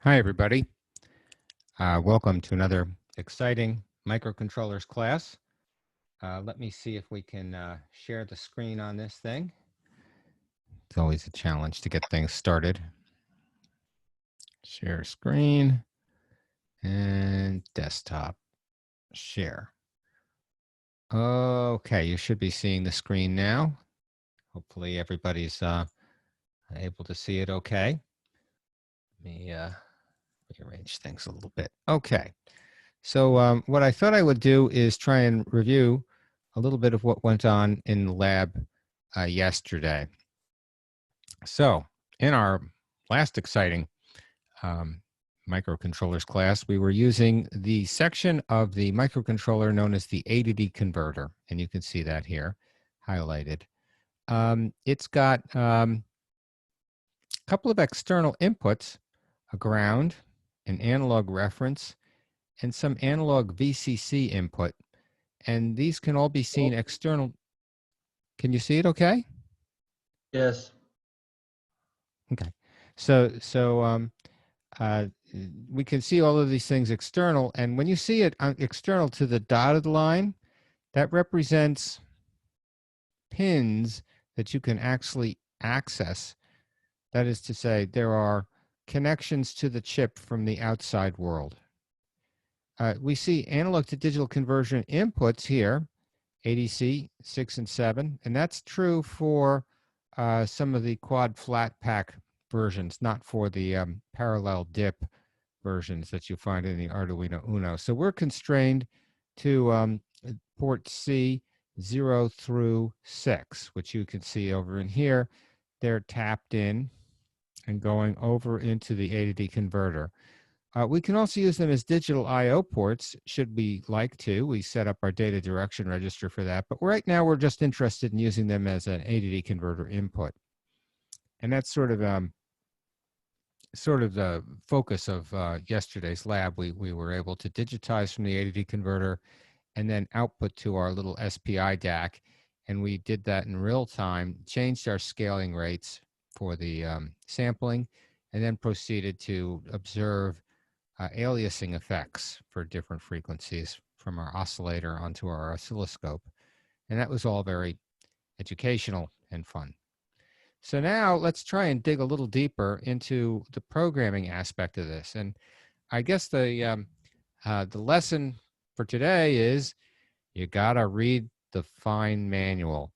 Hi, everybody. Welcome to another exciting microcontrollers class. Let me see if we can share the screen on this thing. It's always a challenge to get things started. Share screen and desktop share. Okay, you should be seeing the screen now. Hopefully everybody's able to see it okay. Let me rearrange things a little bit. Okay. So what I thought I would do is try and review a little bit of what went on in the lab yesterday. So in our last exciting microcontrollers class, we were using the section of the microcontroller known as the ADC converter, and you can see that here highlighted. It's got a couple of external inputs, a ground, an analog reference, and some analog VCC input. And these can all be seen external. Can you see it okay? Yes. Okay. So we can see all of these things external. And when you see it external to the dotted line, that represents pins that you can actually access. That is to say, there are connections to the chip from the outside world. We see analog to digital conversion inputs here, ADC 6 and 7, and that's true for some of the quad flat pack versions, not for the parallel dip versions that you find in the Arduino Uno. So we're constrained to port C 0 through 6, which you can see over in here. They're tapped in and going over into the ADC converter. We can also use them as digital I/O ports, should we like to. We set up our data direction register for that, but right now we're just interested in using them as an ADC converter input. And that's sort of the focus of yesterday's lab. We were able to digitize from the ADC converter and then output to our little SPI DAC, and we did that in real time, changed our scaling rates for the sampling, and then proceeded to observe aliasing effects for different frequencies from our oscillator onto our oscilloscope. And that was all very educational and fun. So now let's try and dig a little deeper into the programming aspect of this. And I guess the lesson for today is you gotta read the fine manual,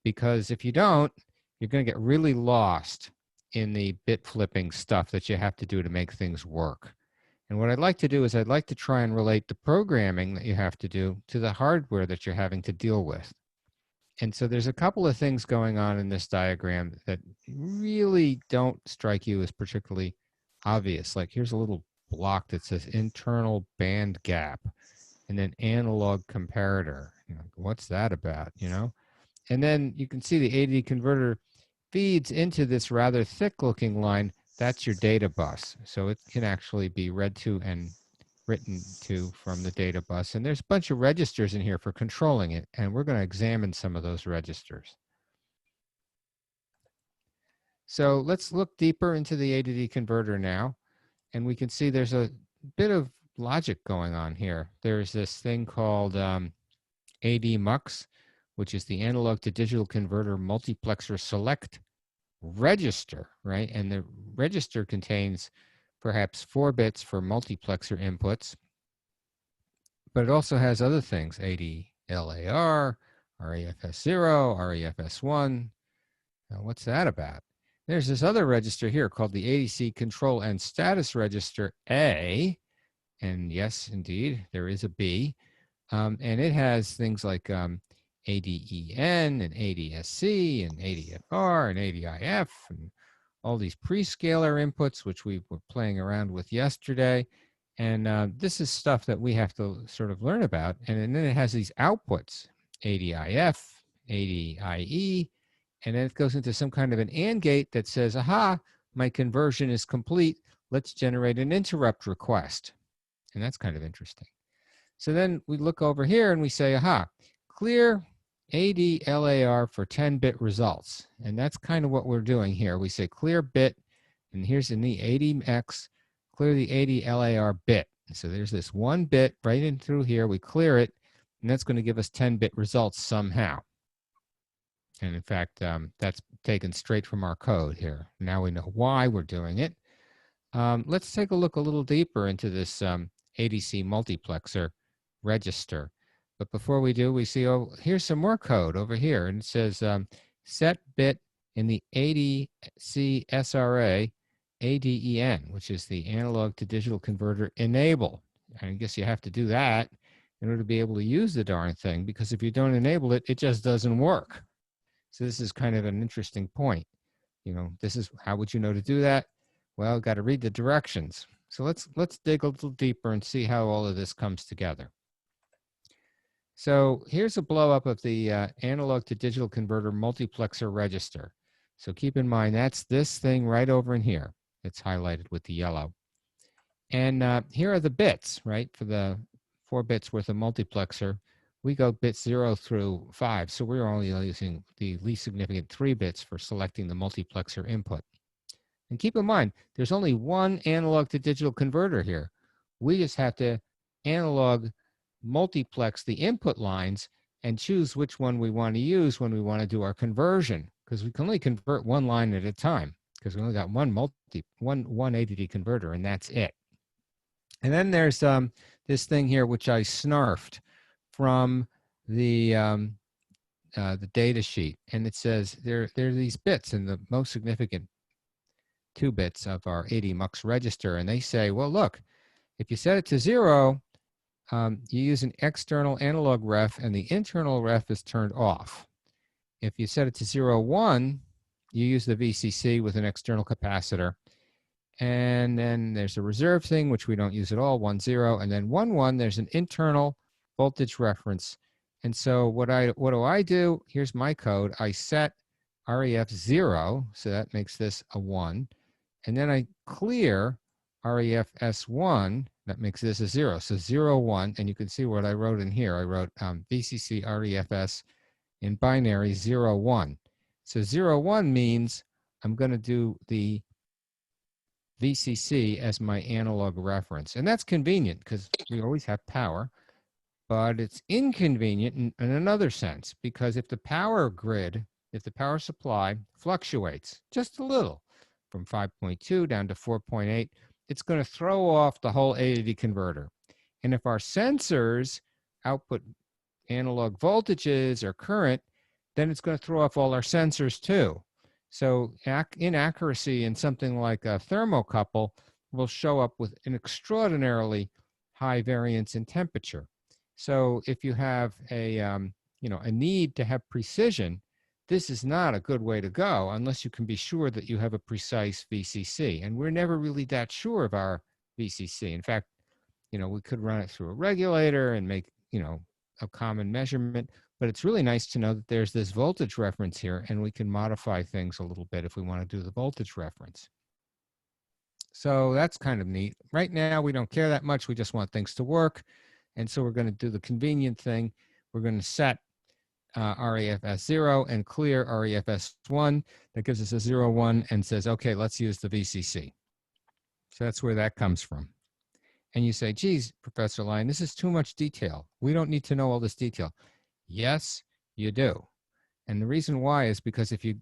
because if you don't, you're going to get really lost in the bit flipping stuff that you have to do to make things work. And what I'd like to do is I'd like to try and relate the programming that you have to do to the hardware that you're having to deal with. And so there's a couple of things going on in this diagram that really don't strike you as particularly obvious. Like here's a little block that says internal band gap and then analog comparator. You know, what's that about, you know? And then you can see the ADC converter feeds into this rather thick looking line. That's your data bus. So it can actually be read to and written to from the data bus. And there's a bunch of registers in here for controlling it. And we're going to examine some of those registers. So let's look deeper into the ADC converter now. And we can see there's a bit of logic going on here. There's this thing called ADMUX, which is the analog to digital converter multiplexer select register, right? And the register contains perhaps 4 bits for multiplexer inputs, but it also has other things, ADLAR, REFS0, REFS1. Now, what's that about? There's this other register here called the ADC control and status register A, and yes, indeed, there is a B, and it has things like ADEN and ADSC and ADFR and ADIF and all these prescaler inputs, which we were playing around with yesterday. And this is stuff that we have to sort of learn about. And then it has these outputs, ADIF, ADIE, and then it goes into some kind of an AND gate that says, aha, my conversion is complete. Let's generate an interrupt request. And that's kind of interesting. So then we look over here and we say, aha, clear ADLAR for 10-bit results. And that's kind of what we're doing here. We say clear bit, and here's in the ADMX, clear the 80 LAR bit. So there's this one bit right in through here. We clear it, and that's going to give us 10-bit results somehow. And in fact, that's taken straight from our code here. Now we know why we're doing it. Let's take a look a little deeper into this ADC multiplexer register. But before we do, we see, oh, here's some more code over here. And it says set bit in the ADC SRA ADEN, which is the analog to digital converter enable. And I guess you have to do that in order to be able to use the darn thing, because if you don't enable it, it just doesn't work. So this is kind of an interesting point. You know, this is, how would you know to do that? Well, got to read the directions. So let's dig a little deeper and see how all of this comes together. So here's a blow up of the analog to digital converter multiplexer register. So keep in mind, that's this thing right over in here. It's highlighted with the yellow. And here are the bits, right? For the 4 bits worth of multiplexer, we go bits 0 through 5. So we're only using the least significant 3 bits for selecting the multiplexer input. And keep in mind, there's only one analog to digital converter here. We just have to analog multiplex the input lines and choose which one we want to use when we want to do our conversion, because we can only convert one line at a time, because we only got one ADD converter, and that's it. And then there's this thing here, which I snarfed from the data sheet, and it says there are these bits, and the most significant 2 bits of our 80 MUX register, and they say, well, look, if you set it to 0, you use an external analog ref, and the internal ref is turned off. If you set it to 0, 1, you use the VCC with an external capacitor. And then there's a reserve thing, which we don't use at all, 1, 0. And then 1, 1, there's an internal voltage reference. And so what do I do? Here's my code. I set REF 0, so that makes this a 1. And then I clear REF S1, that makes this a 0. So 0, 1, and you can see what I wrote in here. I wrote VCC REFS in binary 0, 1. So 0, 1 means I'm going to do the VCC as my analog reference. And that's convenient because we always have power, but it's inconvenient in another sense, because if the power grid, if the power supply fluctuates just a little from 5.2 down to 4.8, it's going to throw off the whole ADD converter. And if our sensors output analog voltages or current, then it's going to throw off all our sensors too. So inaccuracy in something like a thermocouple will show up with an extraordinarily high variance in temperature. So if you have a need to have precision, this is not a good way to go unless you can be sure that you have a precise VCC. And we're never really that sure of our VCC. In fact, we could run it through a regulator and make, a common measurement, but it's really nice to know that there's this voltage reference here, and we can modify things a little bit if we want to do the voltage reference. So that's kind of neat. Right now, we don't care that much. We just want things to work. And so we're going to do the convenient thing. We're going to set REFS 0 and clear REFS 1. That gives us a 0, 1 and says, okay, let's use the VCC. So that's where that comes from. And you say, geez, Professor Lyon, this is too much detail. We don't need to know all this detail. Yes, you do. And the reason why is because if you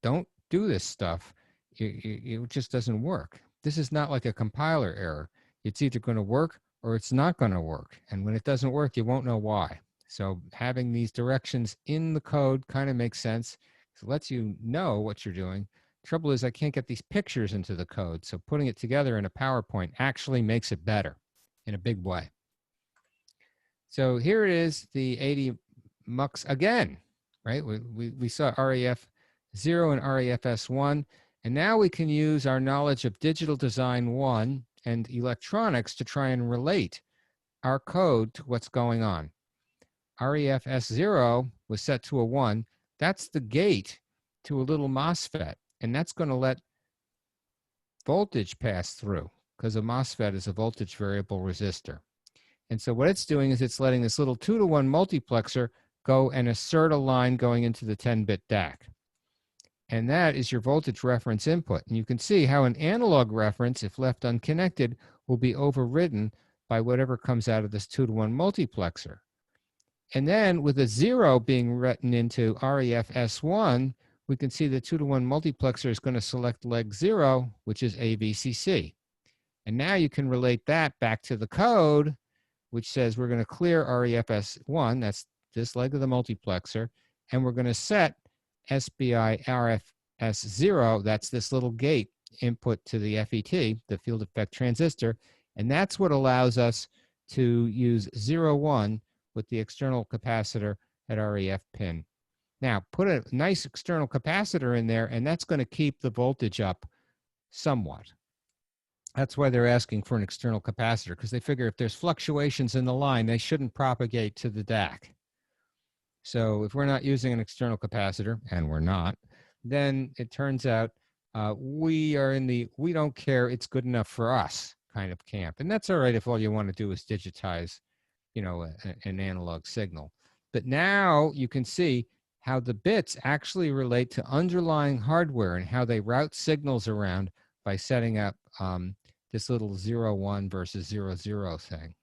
don't do this stuff, it just doesn't work. This is not like a compiler error. It's either going to work or it's not going to work. And when it doesn't work, you won't know why. So having these directions in the code kind of makes sense. It lets you know what you're doing. Trouble is, I can't get these pictures into the code. So putting it together in a PowerPoint actually makes it better in a big way. So here it is, the 80 MUX again, right? We saw REF 0 and REFS 1. And now we can use our knowledge of digital design 1 and electronics to try and relate our code to what's going on. REFS 0 was set to a 1. That's the gate to a little MOSFET, and that's going to let voltage pass through because a MOSFET is a voltage variable resistor. And so what it's doing is it's letting this little 2-to-1 multiplexer go and assert a line going into the 10-bit DAC. And that is your voltage reference input. And you can see how an analog reference, if left unconnected, will be overridden by whatever comes out of this 2-to-1 multiplexer. And then with a 0 being written into REF-S1, we can see the 2-to-1 multiplexer is going to select leg 0, which is AVCC. And now you can relate that back to the code, which says we're going to clear REF-S1, that's this leg of the multiplexer, and we're going to set SBI RFS0, that's this little gate input to the FET, the field effect transistor, and that's what allows us to use 0-1 with the external capacitor at REF pin. Now, put a nice external capacitor in there, and that's going to keep the voltage up somewhat. That's why they're asking for an external capacitor, because they figure if there's fluctuations in the line, they shouldn't propagate to the DAC. So if we're not using an external capacitor, and we're not, then it turns out we are in the we don't care, it's good enough for us kind of camp. And that's all right if all you want to do is digitize, you know, an analog signal. But now you can see how the bits actually relate to underlying hardware and how they route signals around by setting up this little 0-1 versus 0-0 thing.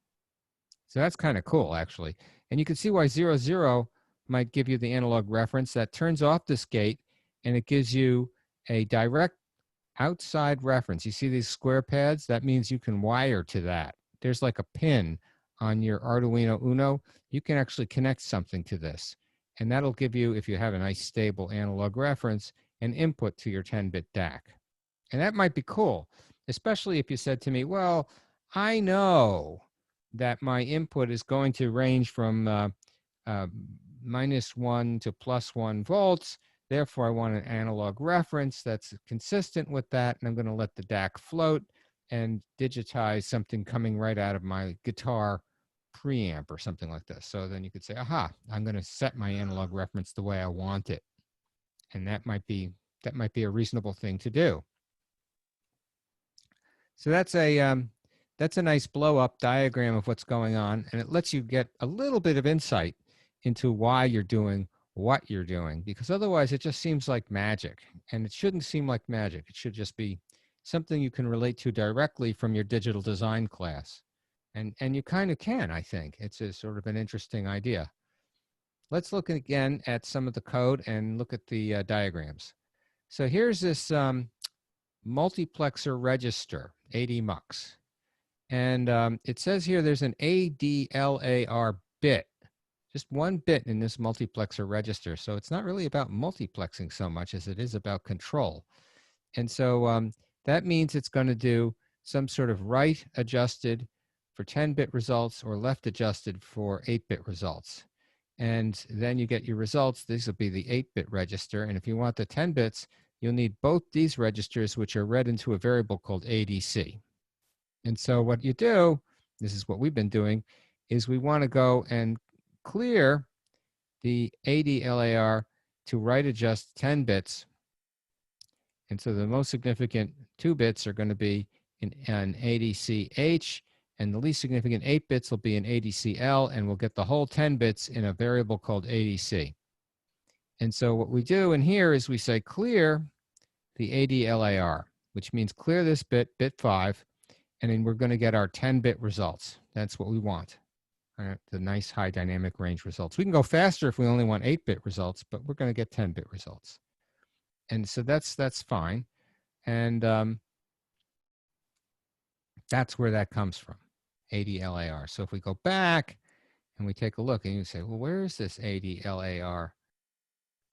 So that's kind of cool, actually. And you can see why 0-0 might give you the analog reference. That turns off this gate, and it gives you a direct outside reference. You see these square pads? That means you can wire to that. There's like a pin on your Arduino Uno. You can actually connect something to this. And that'll give you, if you have a nice stable analog reference, an input to your 10-bit DAC. And that might be cool, especially if you said to me, well, I know that my input is going to range from -1 to +1 volts. Therefore, I want an analog reference that's consistent with that, and I'm going to let the DAC float and digitize something coming right out of my guitar preamp or something like this. So then you could say, aha, I'm going to set my analog reference the way I want it. And that might be a reasonable thing to do. So that's a nice blow-up diagram of what's going on, and it lets you get a little bit of insight into why you're doing what you're doing, because otherwise it just seems like magic, and it shouldn't seem like magic. It should just be something you can relate to directly from your digital design class. And you kind of can, I think. It's a sort of an interesting idea. Let's look again at some of the code and look at the diagrams. So here's this multiplexer register, ADMUX. And it says here there's an ADLAR bit, just one bit in this multiplexer register. So it's not really about multiplexing so much as it is about control. And so that means it's going to do some sort of right adjusted for 10-bit results or left adjusted for 8-bit results. And then you get your results. These will be the 8-bit register. And if you want the 10 bits, you'll need both these registers, which are read into a variable called ADC. And so what you do, this is what we've been doing, is we want to go and clear the ADLAR to right adjust 10 bits. And so the most significant 2 bits are going to be in an ADCH, and the least significant 8 bits will be in ADCL, and we'll get the whole 10 bits in a variable called ADC. And so what we do in here is we say clear the ADLAR, which means clear this bit, bit 5, and then we're going to get our 10-bit results. That's what we want, the nice high dynamic range results. We can go faster if we only want 8-bit results, but we're going to get 10-bit results. And so that's fine. And that's where that comes from, ADLAR. So if we go back and we take a look and you say, well, where is this ADLAR?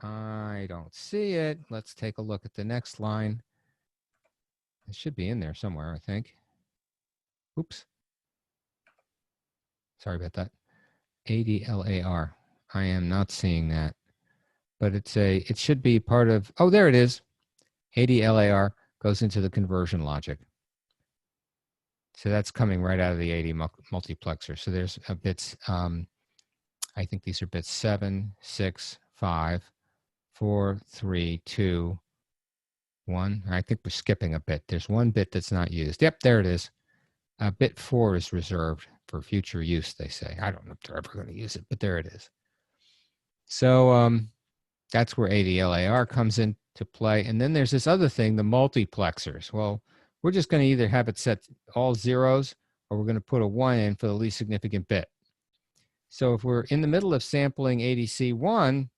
I don't see it. Let's take a look at the next line. It should be in there somewhere, I think. Oops. Sorry about that. ADLAR. I am not seeing that. But it should be part of, oh, there it is. ADLAR goes into the conversion logic. So that's coming right out of the AD multiplexer. So there's bits, I think these are bits 7, 6, 5, 4, 3, 2, 1. I think we're skipping a bit. There's one bit that's not used. Yep, there it is. Bit 4 is reserved for future use, they say. I don't know if they're ever going to use it, but there it is. So that's where ADLAR comes in to play. And then there's this other thing, the multiplexers. Well, we're just going to either have it set all zeros, or we're going to put a 1 in for the least significant bit. So if we're in the middle of sampling ADC1,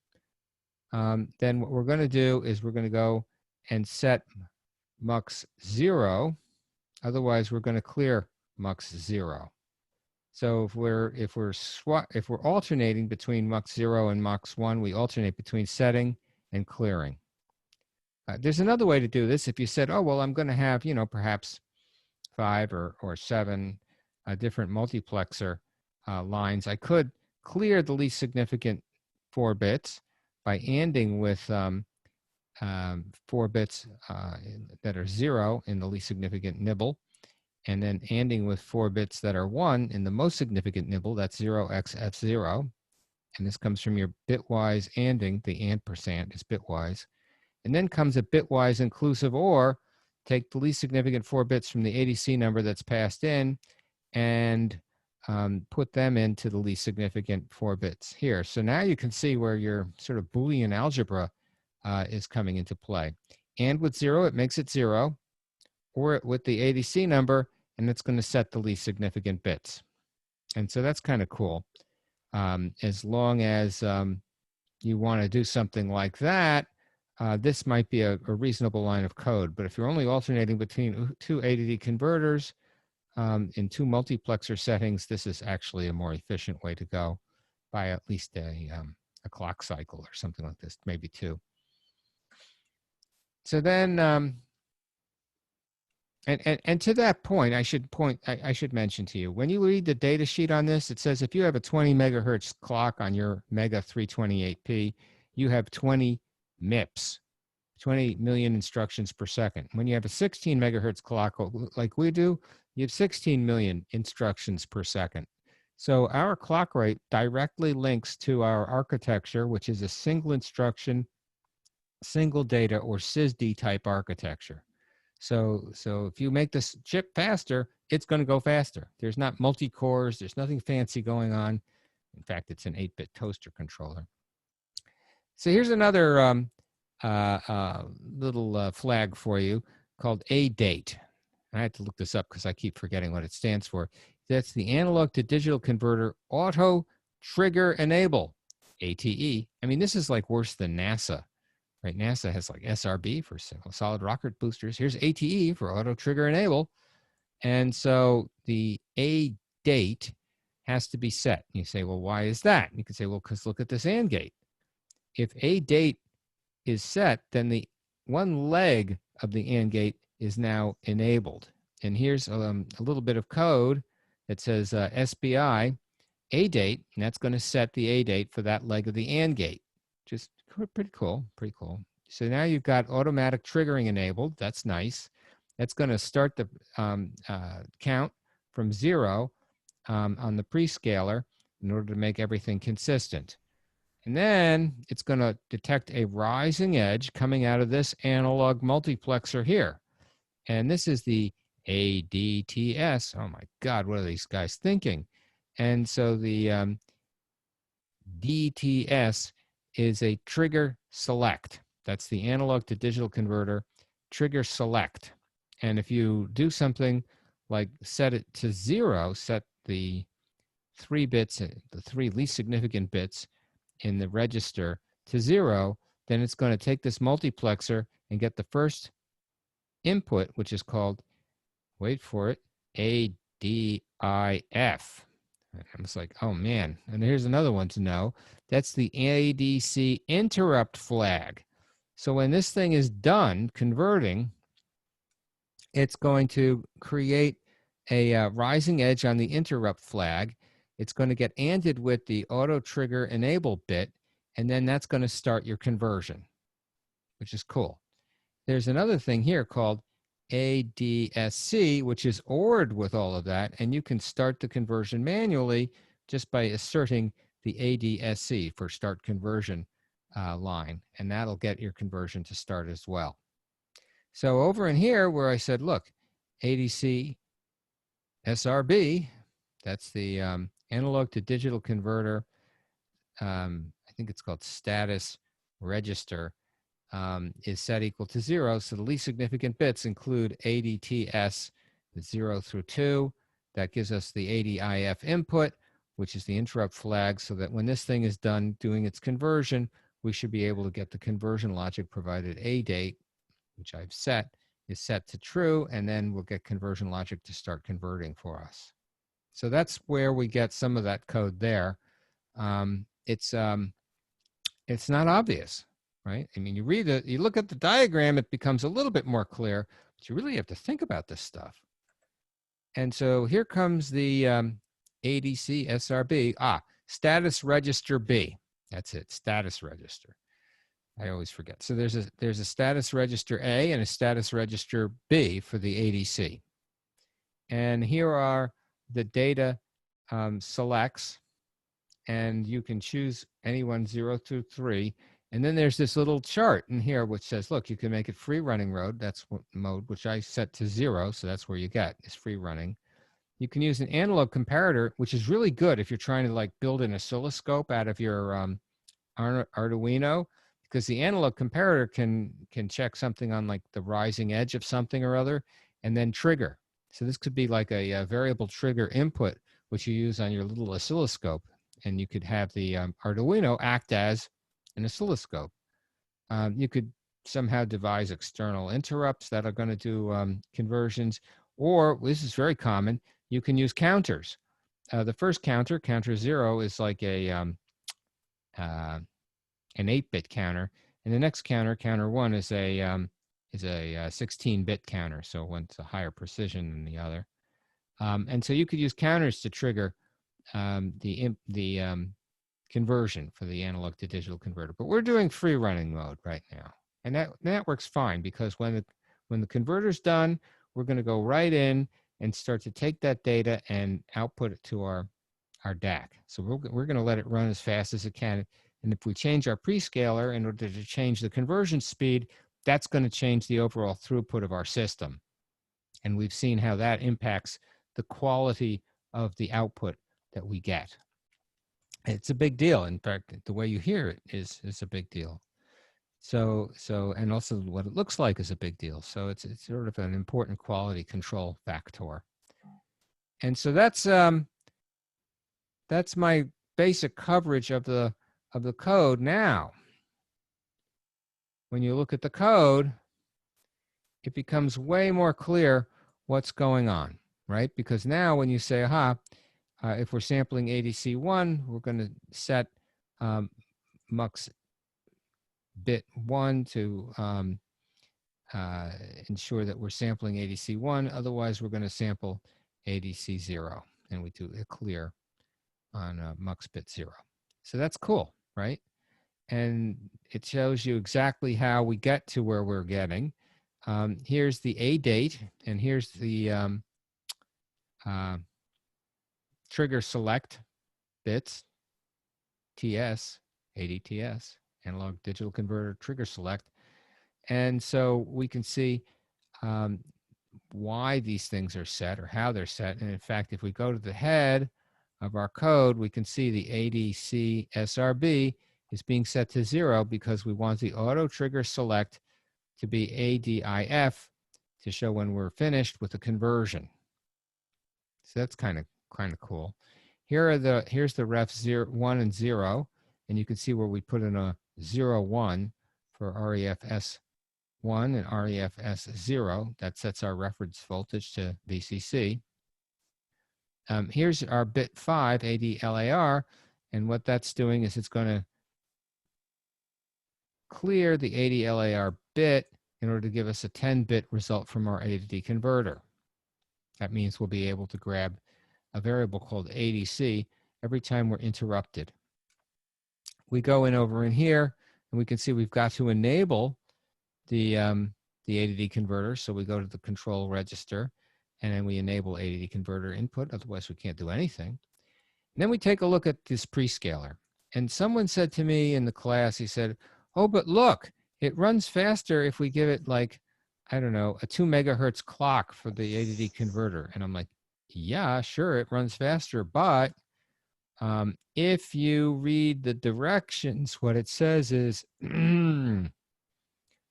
then what we're going to do is we're going to go and set mux 0. Otherwise, we're going to clear mux 0. So if we're alternating between mux 0 and mux 1, we alternate between setting and clearing. There's another way to do this. If you said, oh, well, I'm going to have, perhaps 5 or 7 different multiplexer lines, I could clear the least significant 4 bits by ANDing with 4 bits that are 0 in the least significant nibble, and then ANDing with 4 bits that are 1 in the most significant nibble. That's 0x f0. And this comes from your bitwise ANDing. The AND percent is bitwise. And then comes a bitwise inclusive OR. Take the least significant 4 bits from the ADC number that's passed in and put them into the least significant 4 bits here. So now you can see where your sort of Boolean algebra is coming into play. And with 0, it makes it 0. Or with the ADC number, and it's going to set the least significant bits. And so that's kind of cool. As long as you want to do something like that, this might be a reasonable line of code. But if you're only alternating between 2 ADD converters in 2 multiplexer settings, this is actually a more efficient way to go by at least a clock cycle or something like this, maybe 2. So then, and to that point, I should mention to you, when you read the data sheet on this, it says if you have a 20 megahertz clock on your Mega 328P, you have 20 MIPS, 20 million instructions per second. When you have a 16 megahertz clock like we do, you have 16 million instructions per second. So our clock rate directly links to our architecture, which is a single instruction, single data, or SysD type architecture. So if you make this chip faster, it's going to go faster. There's not multi-cores. There's nothing fancy going on. In fact, it's an 8-bit toaster controller. So here's another little flag for you called ADATE. I had to look this up because I keep forgetting what it stands for. That's the Analog to Digital Converter Auto Trigger Enable, ATE. I mean, this is like worse than NASA. Right, NASA has like SRB for solid rocket boosters. Here's ATE for Auto Trigger Enable. And so the ADATE has to be set. You say, well, why is that? And you can say, well, because look at this AND gate. If ADATE is set, then the one leg of the AND gate is now enabled. And here's a little bit of code that says SBI ADATE, and that's going to set the ADATE for that leg of the AND gate. Just pretty cool, pretty cool. So now you've got automatic triggering enabled. That's nice. That's going to start the count from 0 on the prescaler in order to make everything consistent. And then it's going to detect a rising edge coming out of this analog multiplexer here. And this is the ADTS. Oh my God, what are these guys thinking? And so the DTS is a trigger select. That's the analog to digital converter trigger select. And if you do something like set it to 0, set the 3 bits, the 3 least significant bits in the register to 0, then it's going to take this multiplexer and get the first input, which is called, wait for it, ADIF. I was like, oh man. And here's another one to know. That's the ADC interrupt flag. So when this thing is done converting, it's going to create a rising edge on the interrupt flag. It's going to get ANDed with the auto trigger enable bit, and then that's going to start your conversion, which is cool. There's another thing here called ADSC, which is ORed with all of that, and you can start the conversion manually just by asserting the ADSC for start conversion line, and that'll get your conversion to start as well. So over in here where I said, look, ADC SRB, that's the analog to digital converter, I think it's called status register. is set equal to 0. So the least significant bits include ADTS 0 through 2. That gives us the ADIF input, which is the interrupt flag, so that when this thing is done doing its conversion, we should be able to get the conversion logic provided A date, which I've set, is set to true, and then we'll get conversion logic to start converting for us. So that's where we get some of that code there. It's not obvious, right? I mean, you read it, you look at the diagram, it becomes a little bit more clear, but you really have to think about this stuff. And so here comes the ADC SRB. Status register B. That's it, status register. I always forget. So there's a status register A and a status register B for the ADC. And here are the data selects, and you can choose any one 0 through 3. And then there's this little chart in here which says, look, you can make it free running mode. That's what mode, which I set to 0. So that's where you get is free running. You can use an analog comparator, which is really good if you're trying to like build an oscilloscope out of your arduino, because the analog comparator can check something on like the rising edge of something or other and then trigger. So this could be like a variable trigger input, which you use on your little oscilloscope. And you could have the Arduino act as an oscilloscope. You could somehow devise external interrupts that are going to do conversions, or this is very common, you can use counters. The first counter 0, is like an 8-bit counter, and the next counter 1, is a 16-bit counter, so one's a higher precision than the other. And so you could use counters to trigger the conversion for the analog to digital converter. But we're doing free running mode right now, and that works fine, because when the converter's done, we're going to go right in and start to take that data and output it to our DAC. So we're going to let it run as fast as it can. And if we change our prescaler in order to change the conversion speed, that's going to change the overall throughput of our system. And we've seen how that impacts the quality of the output that we get. It's a big deal. In fact, the way you hear it is a big deal. So and also what it looks like is a big deal. So it's sort of an important quality control factor. And so that's my basic coverage of the code. Now, when you look at the code, it becomes way more clear what's going on, right? Because now when you say, if we're sampling ADC1, we're going to set mux bit 1 to ensure that we're sampling ADC1. Otherwise, we're going to sample ADC0, and we do a clear on mux bit 0. So that's cool, right? And it shows you exactly how we get to where we're getting. Here's the A date, and here's the trigger select bits, TS, ADTS, analog digital converter trigger select. And so we can see why these things are set or how they're set. And in fact, if we go to the head of our code, we can see the ADC SRB is being set to 0 because we want the auto trigger select to be ADIF to show when we're finished with the conversion. So that's kind of cool. Here's the ref 0, 1 and 0, and you can see where we put in a 0, 1 for REFS 1 and REFS 0. That sets our reference voltage to VCC. Here's our bit 5 ADLAR, and what that's doing is it's going to clear the ADLAR bit in order to give us a 10-bit result from our AD converter. That means we'll be able to grab a variable called ADC every time we're interrupted. We go in over in here, and we can see we've got to enable the ADD converter. So we go to the control register, and then we enable ADD converter input. Otherwise, we can't do anything. And then we take a look at this prescaler. And someone said to me in the class, he said, oh, but look, it runs faster if we give it like, I don't know, a 2 megahertz clock for the ADD converter. And I'm like, yeah, sure, it runs faster, but if you read the directions, what it says is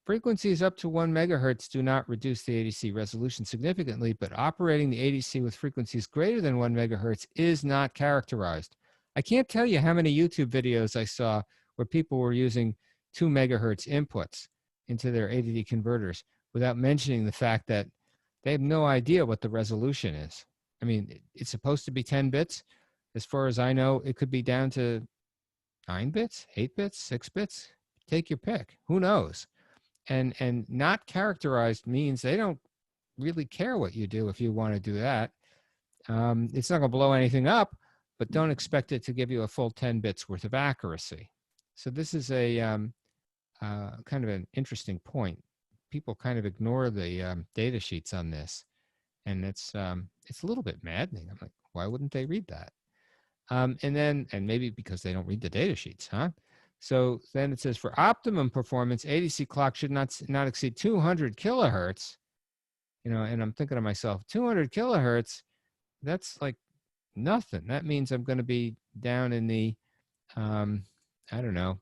Frequencies up to 1 megahertz do not reduce the ADC resolution significantly, but operating the ADC with frequencies greater than 1 megahertz is not characterized. I can't tell you how many YouTube videos I saw where people were using 2 megahertz inputs into their ADD converters without mentioning the fact that they have no idea what the resolution is. I mean, it's supposed to be 10 bits. As far as I know, it could be down to 9 bits, 8 bits, 6 bits. Take your pick. Who knows? And not characterized means they don't really care what you do if you want to do that. It's not going to blow anything up, but don't expect it to give you a full 10 bits worth of accuracy. So this is a kind of an interesting point. People kind of ignore the data sheets on this, and it's a little bit maddening. I'm like, why wouldn't they read that? And maybe because they don't read the data sheets, huh? So then it says for optimum performance, ADC clock should not exceed 200 kilohertz. You know, and I'm thinking to myself, 200 kilohertz, that's like nothing. That means I'm going to be down in the, I don't know,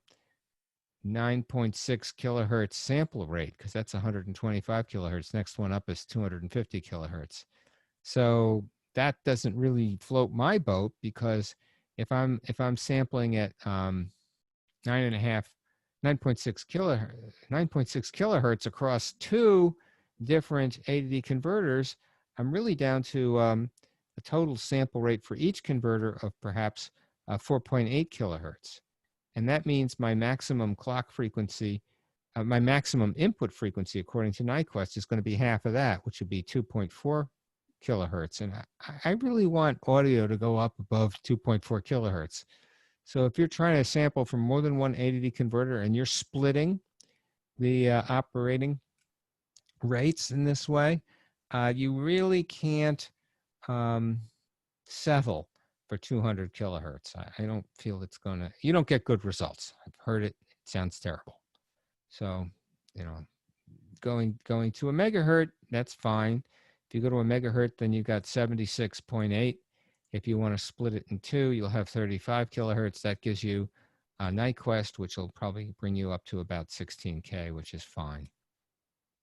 9.6 kilohertz sample rate, because that's 125 kilohertz. Next one up is 250 kilohertz. So that doesn't really float my boat, because if I'm sampling at 9.6 kilohertz across two different ADD converters, I'm really down to a total sample rate for each converter of perhaps 4.8 kilohertz. And that means my maximum clock frequency, my maximum input frequency, according to Nyquist, is going to be half of that, which would be 2.4 kilohertz. And I really want audio to go up above 2.4 kilohertz. So if you're trying to sample from more than one ADD converter and you're splitting the operating rates in this way, you really can't settle for 200 kilohertz. I don't feel it's going to, you don't get good results. I've heard it. It sounds terrible. So, you know, going to a megahertz, that's fine. If you go to a megahertz, then you've got 76.8. If you want to split it in two, you'll have 35 kilohertz. That gives you Nyquist, which will probably bring you up to about 16K, which is fine.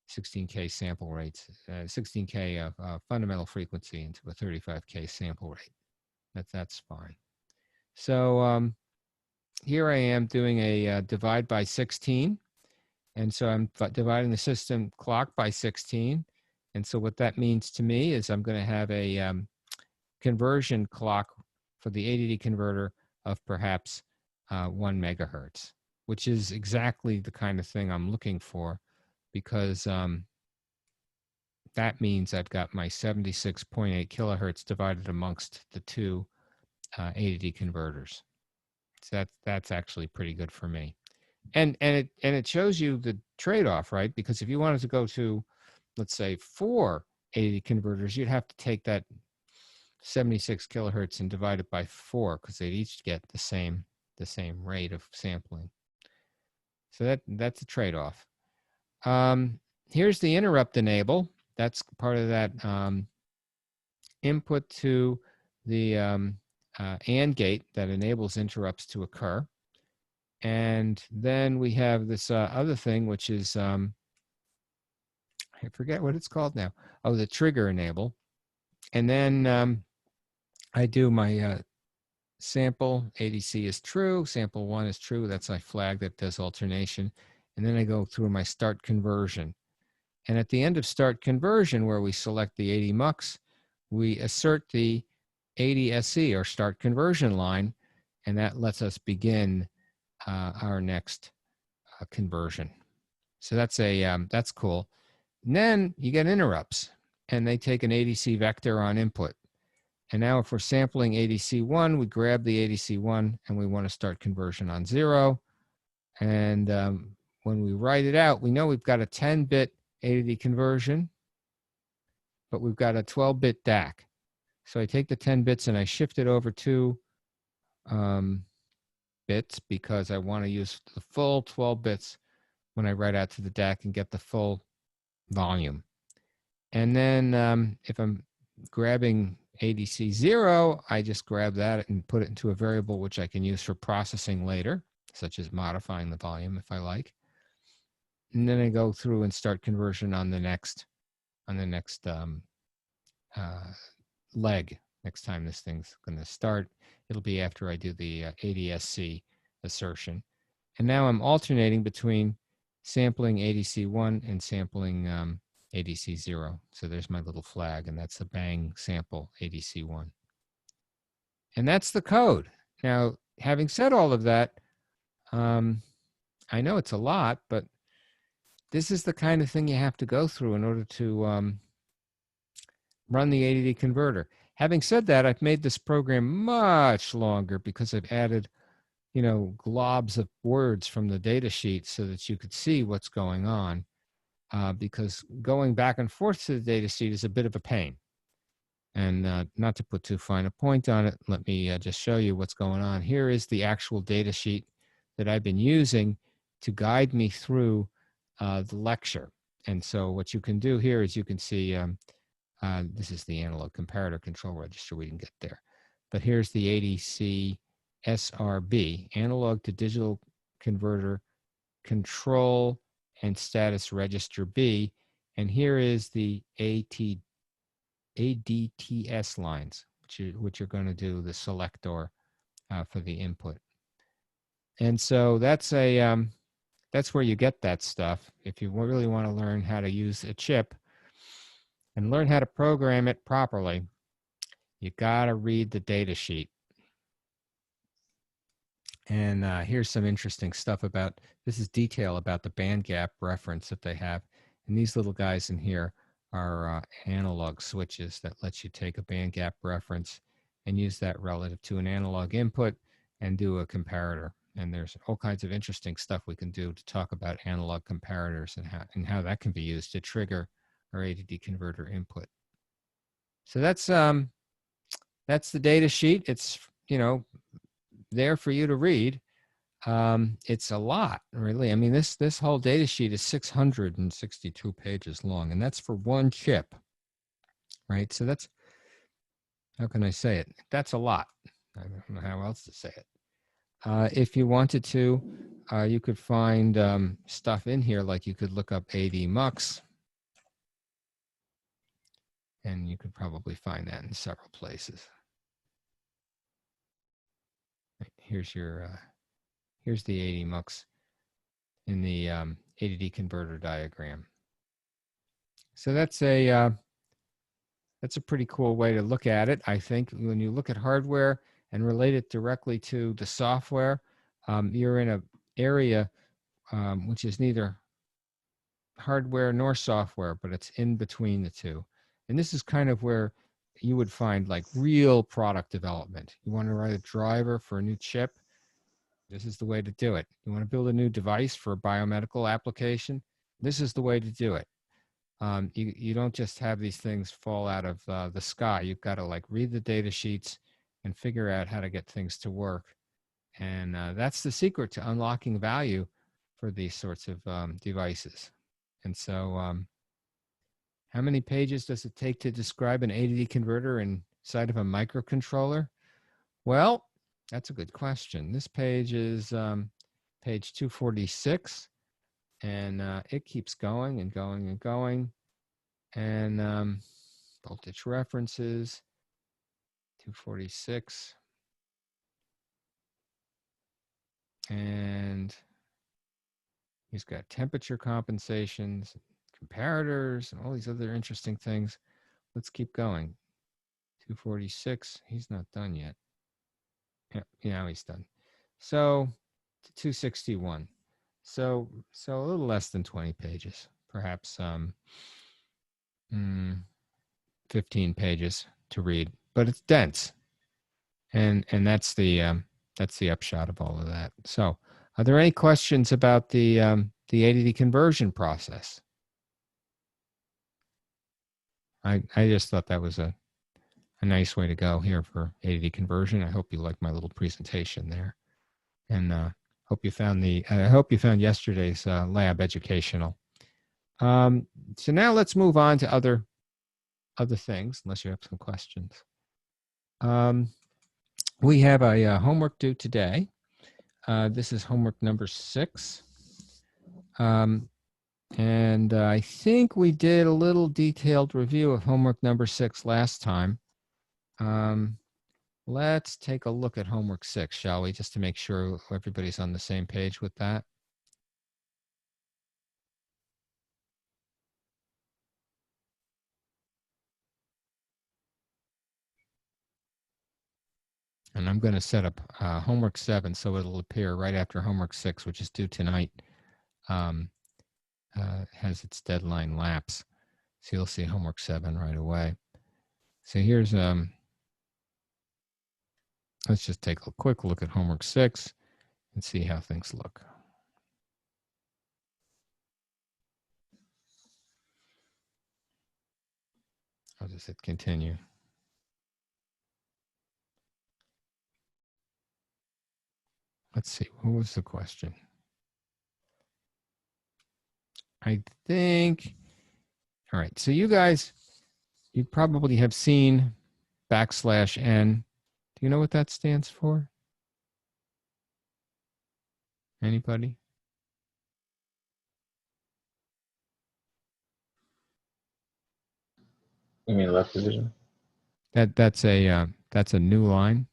16K sample rates, 16K of fundamental frequency into a 35K sample rate. That's fine. So here I am doing a divide by 16. And so I'm dividing the system clock by 16. And so what that means to me is I'm going to have a conversion clock for the ADD converter of perhaps 1 megahertz, which is exactly the kind of thing I'm looking for, because that means I've got my 76.8 kilohertz divided amongst the two ADD converters. So that's actually pretty good for me. And it shows you the trade-off, right? Because if you wanted to go to, let's say, 4 ADD converters, you'd have to take that 76 kilohertz and divide it by 4, because they'd each get the same rate of sampling. So that's a trade-off. Here's the interrupt enable. That's part of that input to the AND gate that enables interrupts to occur. And then we have this other thing, which is, I forget what it's called now. Oh, the trigger enable. And then I do my sample ADC is true, sample 1 is true. That's my flag that does alternation. And then I go through my start conversion. And at the end of start conversion, where we select the 80 mux, we assert the 80 SE, or start conversion line, and that lets us begin our next conversion. So that's cool. And then you get interrupts, and they take an ADC vector on input. And now if we're sampling ADC1, we grab the ADC1 and we want to start conversion on 0. And when we write it out, we know we've got a 10-bit ADD conversion, but we've got a 12-bit DAC. So I take the 10 bits and I shift it over 2 bits, because I want to use the full 12 bits when I write out to the DAC and get the full volume. And then if I'm grabbing ADC 0, I just grab that and put it into a variable which I can use for processing later, such as modifying the volume if I like. and then I go through and start conversion on the next leg. Next time this thing's going to start, it'll be after I do the ADSC assertion. And now I'm alternating between sampling ADC1 and sampling ADC0. So there's my little flag, and that's a bang sample ADC1. And that's the code. Now, having said all of that, I know it's a lot, but this is the kind of thing you have to go through in order to run the ADD converter. Having said that, I've made this program much longer because I've added, globs of words from the data sheet so that you could see what's going on, because going back and forth to the data sheet is a bit of a pain. And not to put too fine a point on it, let me just show you what's going on. Here is the actual data sheet that I've been using to guide me through the lecture. And so what you can do here is you can see, this is the analog comparator control register. We didn't get there. But here's the ADC SRB, analog to digital converter control and status register B. And here is the ADTS lines, which are going to do the selector for the input. And so that's where you get that stuff. If you really want to learn how to use a chip and learn how to program it properly, you got to read the data sheet. And here's some interesting stuff about, this is detail about the band gap reference that they have. And these little guys in here are analog switches that lets you take a band gap reference and use that relative to an analog input and do a comparator. And there's all kinds of interesting stuff we can do to talk about analog comparators and how that can be used to trigger our ADD converter input. So that's the data sheet. It's, there for you to read. It's a lot, really. I mean, this whole data sheet is 662 pages long, and that's for one chip, right? So that's, how can I say it? That's a lot. I don't know how else to say it. If you wanted to, you could find stuff in here, like you could look up AD mux, and you could probably find that in several places. Here's your here's the AD mux in the ADD converter diagram. So that's a pretty cool way to look at it. I think when you look at hardware and relate it directly to the software, you're in an area which is neither hardware nor software, but it's in between the two. And this is kind of where you would find like real product development. You want to write a driver for a new chip, this is the way to do it. You want to build a new device for a biomedical application, this is the way to do it. You don't just have these things fall out of the sky. You've got to like read the data sheets and figure out how to get things to work. And that's the secret to unlocking value for these sorts of devices. And so how many pages does it take to describe an ADD converter inside of a microcontroller? Well, that's a good question. This page is page 246, and it keeps going and going and going. And voltage references, 246. And he's got temperature compensations, comparators, and all these other interesting things. Let's keep going. 246, he's not done yet. Yeah, now he's done. So 261. So a little less than 20 pages, perhaps 15 pages to read, but it's dense. And that's the upshot of all of that. So are there any questions about the ADD conversion process? I just thought that was a nice way to go here for ADD conversion. I hope you liked my little presentation there, and hope you found yesterday's lab educational. So now let's move on to other things, unless you have some questions. We have a homework due today. This is homework number 6. And I think we did a little detailed review of homework number 6 last time. Let's take a look at homework 6, shall we, just to make sure everybody's on the same page with that. And I'm going to set up homework 7 so it'll appear right after homework 6, which is due tonight. Has its deadline lapse. So you'll see homework 7 right away. So here's, let's just take a quick look at homework 6 and see how things look. I'll just hit continue. Let's see, what was the question? I think, all right, so you guys, you probably have seen \n. Do you know what that stands for? Anybody? You mean left division? That's a new line.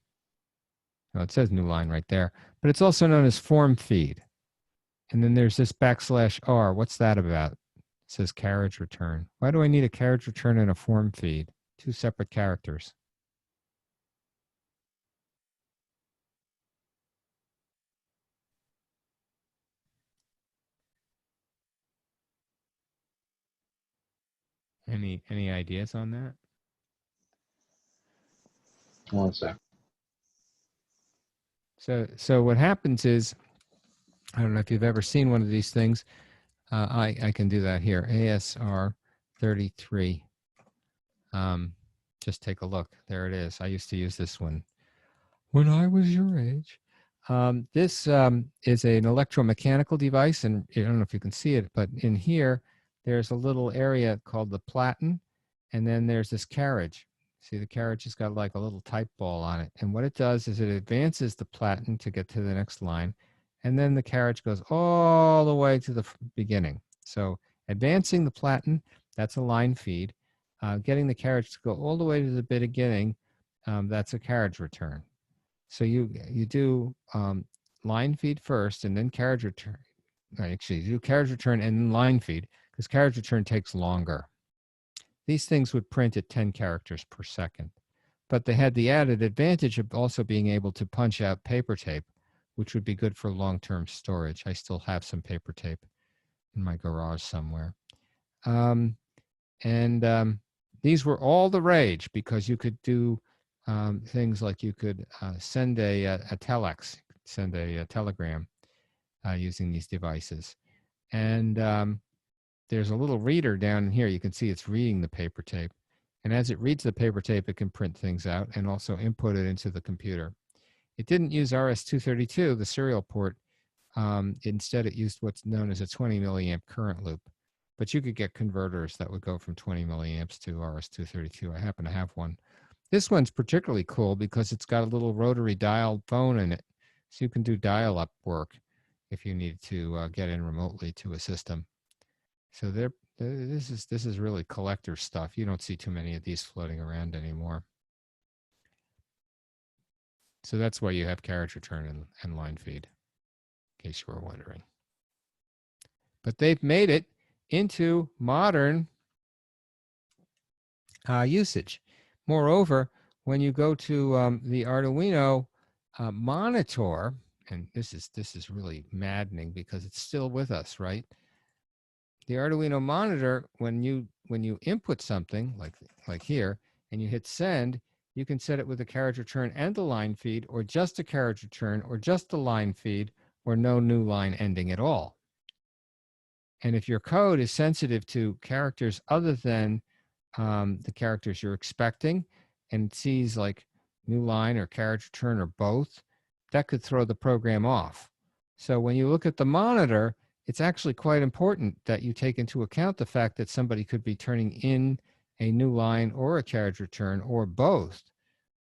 Well, it says new line right there, but it's also known as form feed. And then there's this \r. What's that about? It says carriage return. Why do I need a carriage return and a form feed? Two separate characters. Any ideas on that? One sec. So what happens is, I don't know if you've ever seen one of these things. I can do that here. ASR 33. Just take a look. There it is. I used to use this one when I was your age. This is an electromechanical device, and I don't know if you can see it, but in here, there's a little area called the platen, and then there's this carriage. See, the carriage has got like a little type ball on it, and what it does is it advances the platen to get to the next line, and then the carriage goes all the way to the beginning. So advancing the platen, that's a line feed. Getting the carriage to go all the way to the beginning, that's a carriage return. So you do line feed first and then carriage return. Actually, you do carriage return and then line feed because carriage return takes longer. These things would print at 10 characters per second, but they had the added advantage of also being able to punch out paper tape, which would be good for long-term storage. I still have some paper tape in my garage somewhere. These were all the rage because you could do things like you could send a telex, send a telegram using these devices. And there's a little reader down in here. You can see it's reading the paper tape. And as it reads the paper tape, it can print things out and also input it into the computer. It didn't use RS-232, the serial port. Instead, it used what's known as a 20 milliamp current loop. But you could get converters that would go from 20 milliamps to RS-232. I happen to have one. This one's particularly cool because it's got a little rotary dial phone in it. So you can do dial-up work if you need to get in remotely to a system. So this is really collector stuff. You don't see too many of these floating around anymore. So that's why you have carriage return and line feed, in case you were wondering. But they've made it into modern usage. Moreover, when you go to the Arduino monitor, and this is really maddening because it's still with us, right? The Arduino monitor, when you input something like here, and you hit send, you can set it with a carriage return and the line feed, or just a carriage return, or just the line feed, or no new line ending at all. And if your code is sensitive to characters other than the characters you're expecting, and it sees like new line or carriage return or both, that could throw the program off. So when you look at the monitor, it's actually quite important that you take into account the fact that somebody could be turning in a new line or a carriage return or both,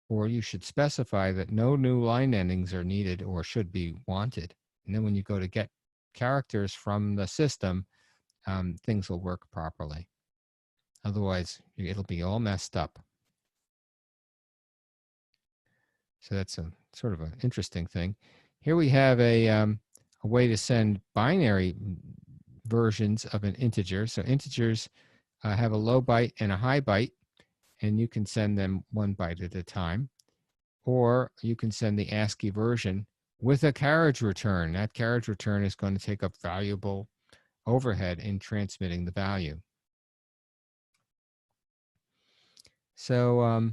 or you should specify that no new line endings are needed or should be wanted. And then when you go to get characters from the system, things will work properly. Otherwise, it'll be all messed up. So that's a sort of an interesting thing. Here we have a way to send binary versions of an integer. So integers have a low byte and a high byte, and you can send them 1 byte at a time. Or you can send the ASCII version with a carriage return. That carriage return is going to take up valuable overhead in transmitting the value. So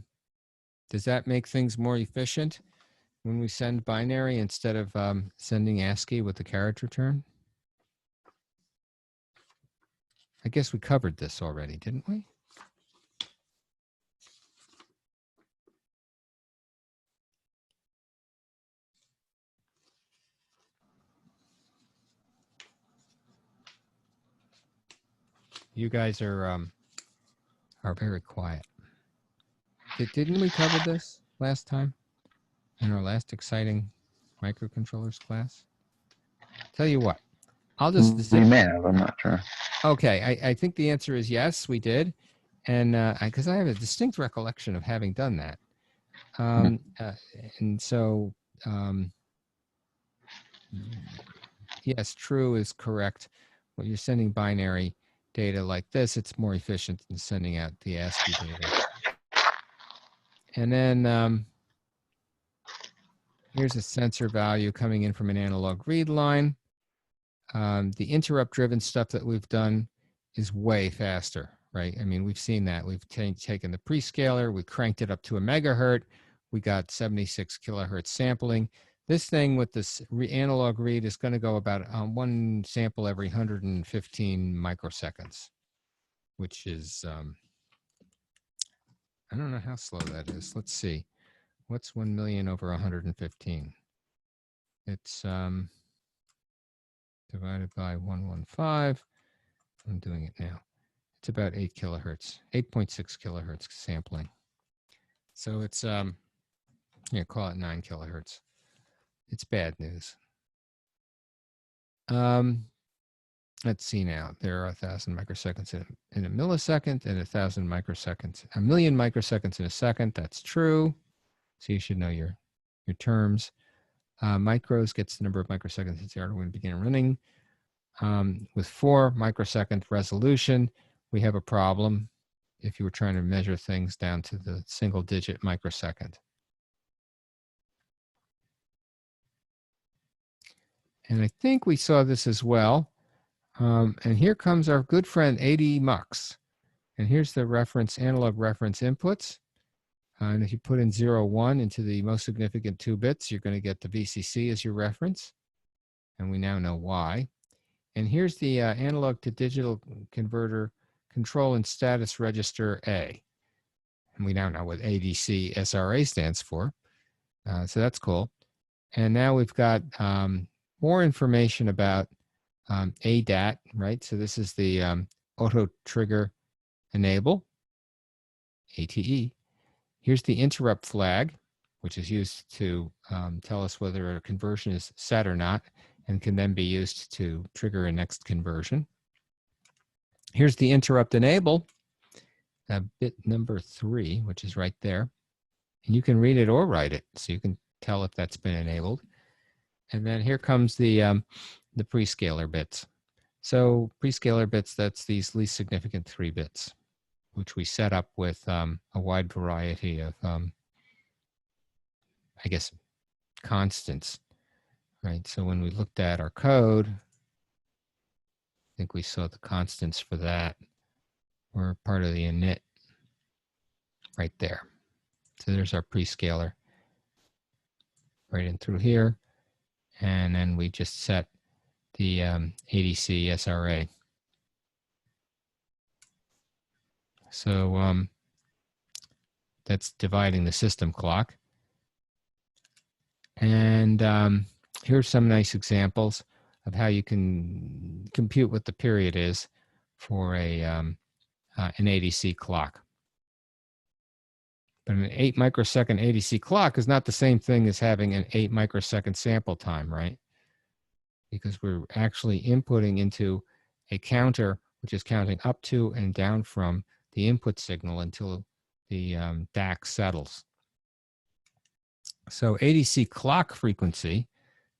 does that make things more efficient when we send binary instead of sending ASCII with the carriage return? I guess we covered this already, didn't we? You guys are very quiet. Didn't we cover this last time in our last exciting microcontrollers class? Tell you what, I'll just We may have, I'm not sure. Okay, I think the answer is yes, we did, and because I have a distinct recollection of having done that, and so yes, true is correct. When you're sending binary data like this, it's more efficient than sending out the ASCII data. And then here's a sensor value coming in from an analog read line. The interrupt-driven stuff that we've done is way faster, right? I mean, we've seen that. We've taken the prescaler, we cranked it up to a megahertz, we got 76 kilohertz sampling. This thing with this analog read is going to go about 1 sample every 115 microseconds, which is, I don't know how slow that is. Let's see. What's 1 million over 115? It's divided by 115. I'm doing it now. It's about 8 kilohertz, 8.6 kilohertz sampling. So it's, call it 9 kilohertz. It's bad news. Let's see now. There are 1,000 microseconds in a millisecond and 1,000 microseconds, 1 million microseconds in a second. That's true. So you should know your terms. Micros gets the number of microseconds since the arduino began running. With 4 microsecond resolution, we have a problem if you were trying to measure things down to the single digit microsecond. And I think we saw this as well. And here comes our good friend ADMux. And here's the reference, analog reference inputs. And if you put in 0, 1 into the most significant 2 bits, you're going to get the VCC as your reference. And we now know why. And here's the analog to digital converter control and status register A. And we now know what ADC SRA stands for. So that's cool. And now we've got more information about ADAT, right? So this is the auto trigger enable, ATE. Here's the interrupt flag, which is used to tell us whether a conversion is set or not, and can then be used to trigger a next conversion. Here's the interrupt enable, bit number 3, which is right there. And you can read it or write it, so you can tell if that's been enabled. And then here comes the prescaler bits. So prescaler bits, that's these least significant 3 bits, which we set up with a wide variety of, I guess, constants, right? So when we looked at our code, I think we saw the constants for that were part of the init right there. So there's our prescaler right in through here. And then we just set the ADC SRA. So that's dividing the system clock. And here's some nice examples of how you can compute what the period is for an ADC clock. But an 8 microsecond ADC clock is not the same thing as having an 8 microsecond sample time, right? Because we're actually inputting into a counter which is counting up to and down from the input signal until the DAC settles. So ADC clock frequency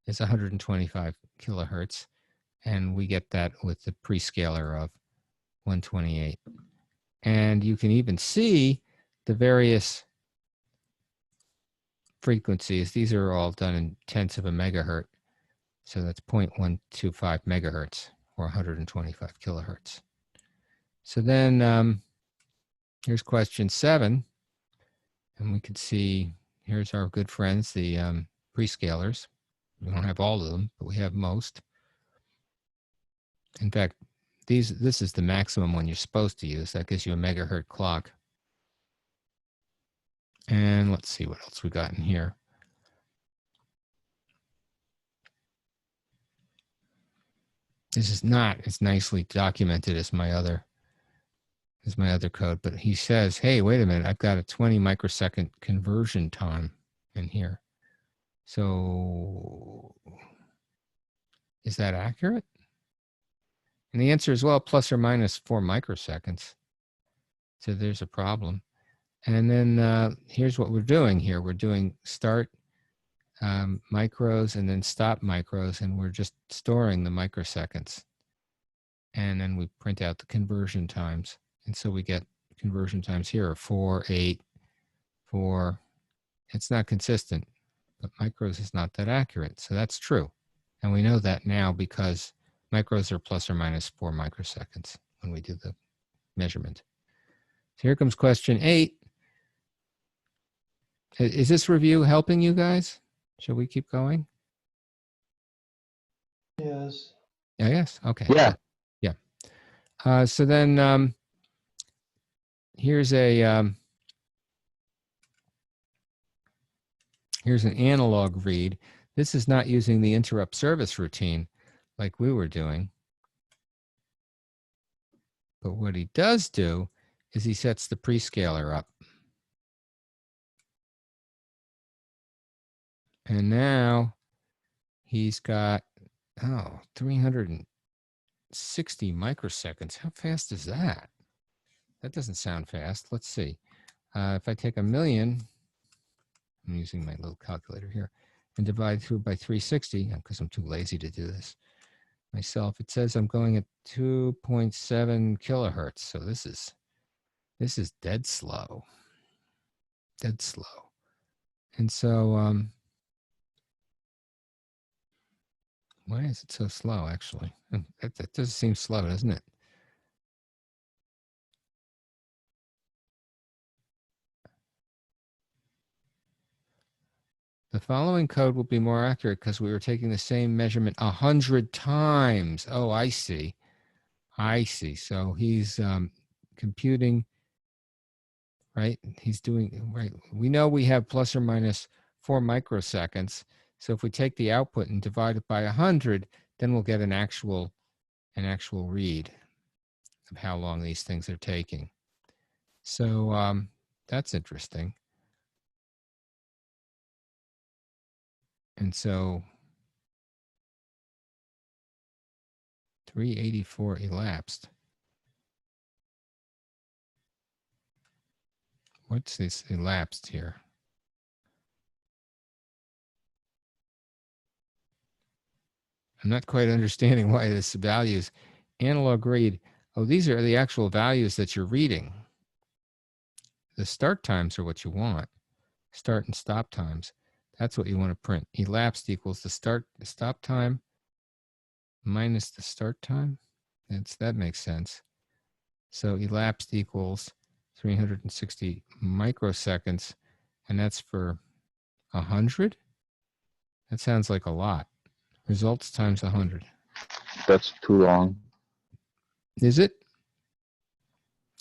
is 125 kilohertz, and we get that with the prescaler of 128. And you can even see the various frequencies. These are all done in tenths of a megahertz. So that's 0.125 megahertz or 125 kilohertz. So then here's question 7. And we can see, here's our good friends, the prescalers. We don't have all of them, but we have most. In fact, this is the maximum one you're supposed to use. That gives you a megahertz clock. And let's see what else we got in here. This is not as nicely documented as my other code, but he says, hey, wait a minute, I've got a 20 microsecond conversion time in here. So is that accurate? And the answer is, well, plus or minus 4 microseconds. So there's a problem. And then here's what we're doing here. We're doing start micros and then stop micros, and we're just storing the microseconds. And then we print out the conversion times. And so we get conversion times here are 4, 8, 4. It's not consistent, but micros is not that accurate. So that's true. And we know that now because micros are plus or minus 4 microseconds when we do the measurement. So here comes question 8. Is this review helping you guys? Shall we keep going? Yes. Oh, yes. Okay. Yeah. Good. Yeah. So then here's an analog read. This is not using the interrupt service routine like we were doing. But what he does do is he sets the prescaler up. And now he's got, 360 microseconds. How fast is that? That doesn't sound fast. Let's see. If I take 1,000,000, I'm using my little calculator here, and divide through by 360, because I'm too lazy to do this myself, it says I'm going at 2.7 kilohertz. So this is dead slow. Dead slow. And so why is it so slow, actually? That does seem slow, doesn't it? The following code will be more accurate because we were taking the same measurement 100 times. Oh, I see. I see. So he's computing, right? He's doing, right. We know we have plus or minus 4 microseconds. So if we take the output and divide it by 100, then we'll get an actual read of how long these things are taking. So that's interesting. And so 384 elapsed. What's this elapsed here? I'm not quite understanding why this values analog read. Oh, these are the actual values that you're reading. The start times are what you want. Start and stop times. That's what you want to print. Elapsed equals the stop time minus the start time. That makes sense. So elapsed equals 360 microseconds, and that's for 100? That sounds like a lot. Results times 100. That's too long. Is it?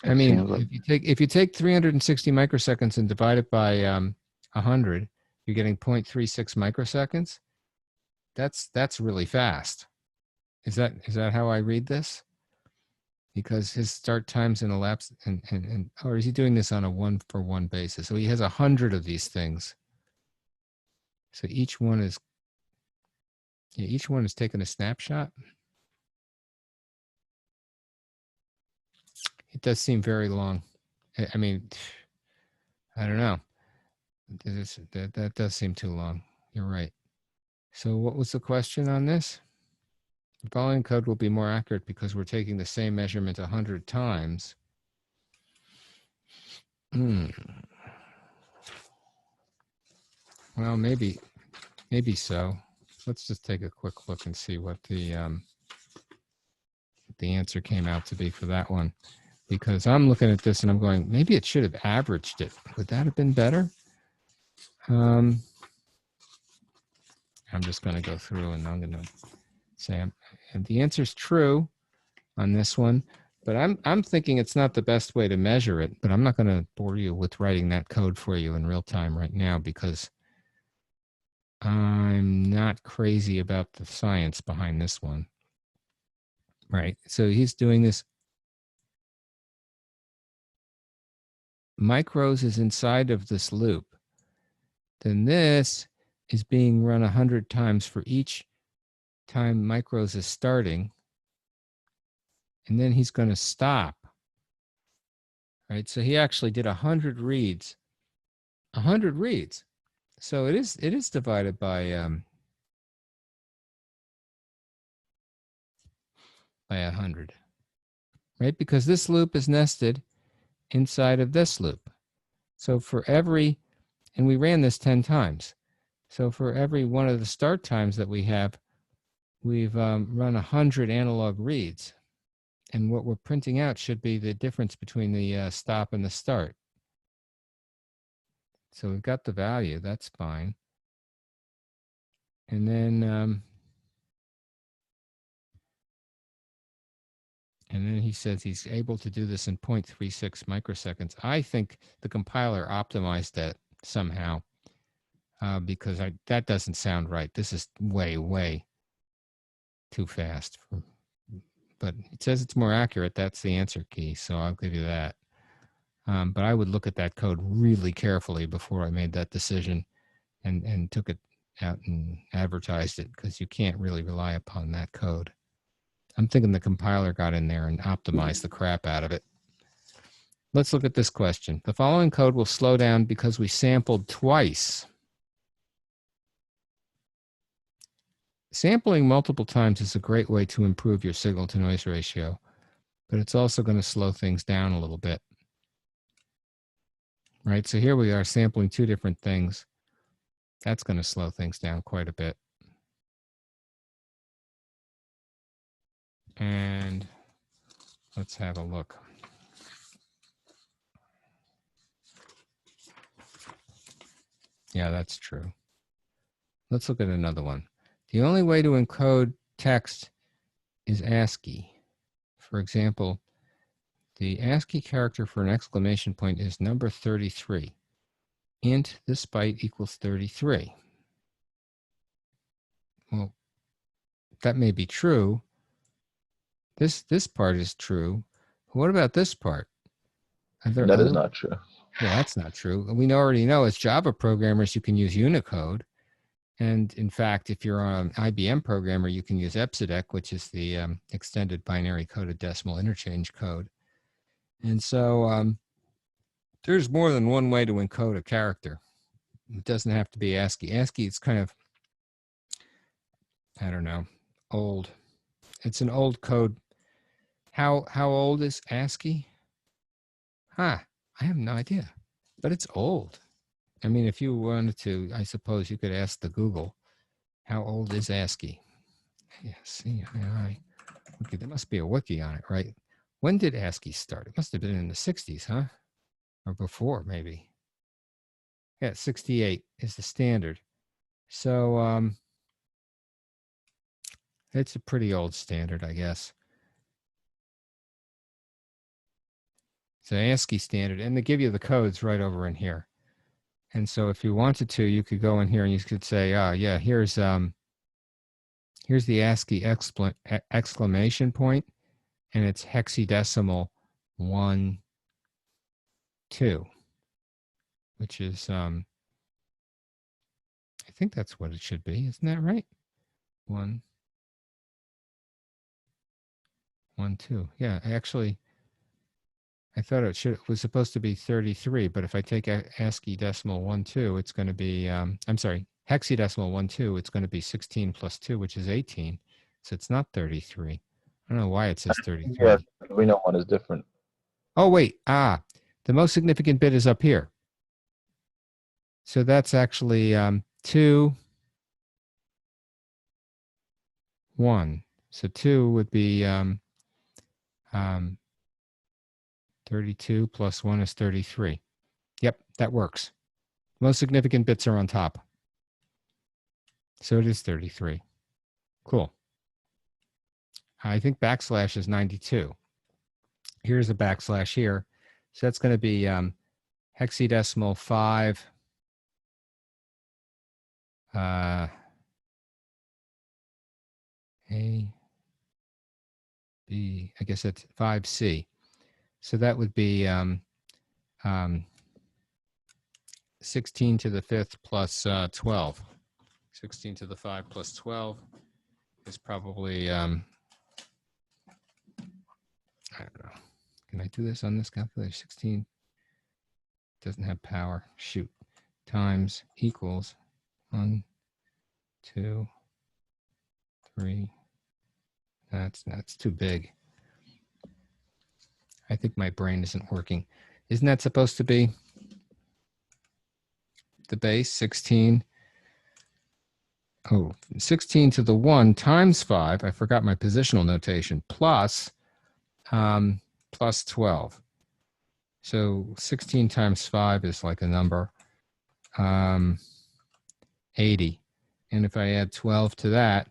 I mean, Like... if you take 360 microseconds and divide it by 100, you're getting 0.36 microseconds. That's really fast. Is that how I read this? Because his start times and elapsed and or is he doing this on a 1-for-1 basis? So he has 100 of these things. So each one is taking a snapshot. does seem very long. I mean, I don't know. That does seem too long. You're right. So what was the question on this? The following code will be more accurate because we're taking the same measurement 100 times. Well, maybe so. Let's just take a quick look and see what the answer came out to be for that one. Because I'm looking at this and I'm going, maybe it should have averaged it. Would that have been better? I'm just going to go through and I'm going to say the answer is true on this one, but I'm thinking it's not the best way to measure it, but I'm not going to bore you with writing that code for you in real time right now because I'm not crazy about the science behind this one. Right. So he's doing this. Micros is inside of this loop. Then this is being run 100 times for each time micros is starting. And then he's going to stop. Right. So he actually did 100 reads. 100 reads. So it is divided by 100. Right? Because this loop is nested inside of this loop. So for every, and we ran this 10 times. So for every one of the start times that we have, we've run 100 analog reads. And what we're printing out should be the difference between the stop and the start. So we've got the value. That's fine. And then he says he's able to do this in 0.36 microseconds. I think the compiler optimized that somehow because that doesn't sound right. This is way, way too fast. But it says it's more accurate. That's the answer key, so I'll give you that. But I would look at that code really carefully before I made that decision and took it out and advertised it because you can't really rely upon that code. I'm thinking the compiler got in there and optimized the crap out of it. Let's look at this question. The following code will slow down because we sampled twice. Sampling multiple times is a great way to improve your signal-to-noise ratio, but it's also going to slow things down a little bit. Right, so here we are sampling two different things. That's going to slow things down quite a bit. And let's have a look. Yeah, that's true. Let's look at another one. The only way to encode text is ASCII. For example, the ASCII character for an exclamation point is number 33. Int this byte equals 33. Well, that may be true. This part is true. What about this part? That is not true. Yeah, that's not true. We already know as Java programmers, you can use Unicode. And in fact, if you're an IBM programmer, you can use EBCDIC, which is the extended binary coded decimal interchange code. And so there's more than one way to encode a character. It doesn't have to be ASCII. ASCII is kind of, I don't know, old. It's an old code. How old is ASCII? I have no idea, but it's old. I mean, if you wanted to, I suppose you could ask the Google, how old is ASCII? Yeah, see, okay, there must be a wiki on it, right? When did ASCII start? It must have been in the 60s, huh? Or before, maybe. Yeah, 68 is the standard. So it's a pretty old standard, I guess. It's an ASCII standard, and they give you the codes right over in here. And so if you wanted to, you could go in here and you could say, yeah, here's the ASCII exclamation point, and it's hexadecimal 1, 2, which is, I think that's what it should be. Isn't that right? 1, 1, 2. Yeah, actually, I thought it was supposed to be 33, but if I take ASCII decimal 12, it's going to be, I'm sorry, hexadecimal 12, it's going to be 16 plus 2, which is 18. So it's not 33. I don't know why it says Yeah, 33. we know one is different. Oh, wait. The most significant bit is up here. So that's actually 2, 1. So 2 would be 32 plus 1 is 33. Yep, that works. Most significant bits are on top. So it is 33. Cool. I think backslash is 92. Here's a backslash here. So that's going to be hexadecimal 5. A, B, I guess that's 5C. So that would be 16 to the 5th plus 12. 16 to the 5 plus 12 is probably, I don't know. Can I do this on this calculator? 16 doesn't have power. Shoot. Times equals 1, 2, 3. That's too big. I think my brain isn't working. Isn't that supposed to be the base? 16. Oh, 16 to the 1 times 5. I forgot my positional notation. Plus 12. So 16 times 5 is like a number 80. And if I add 12 to that,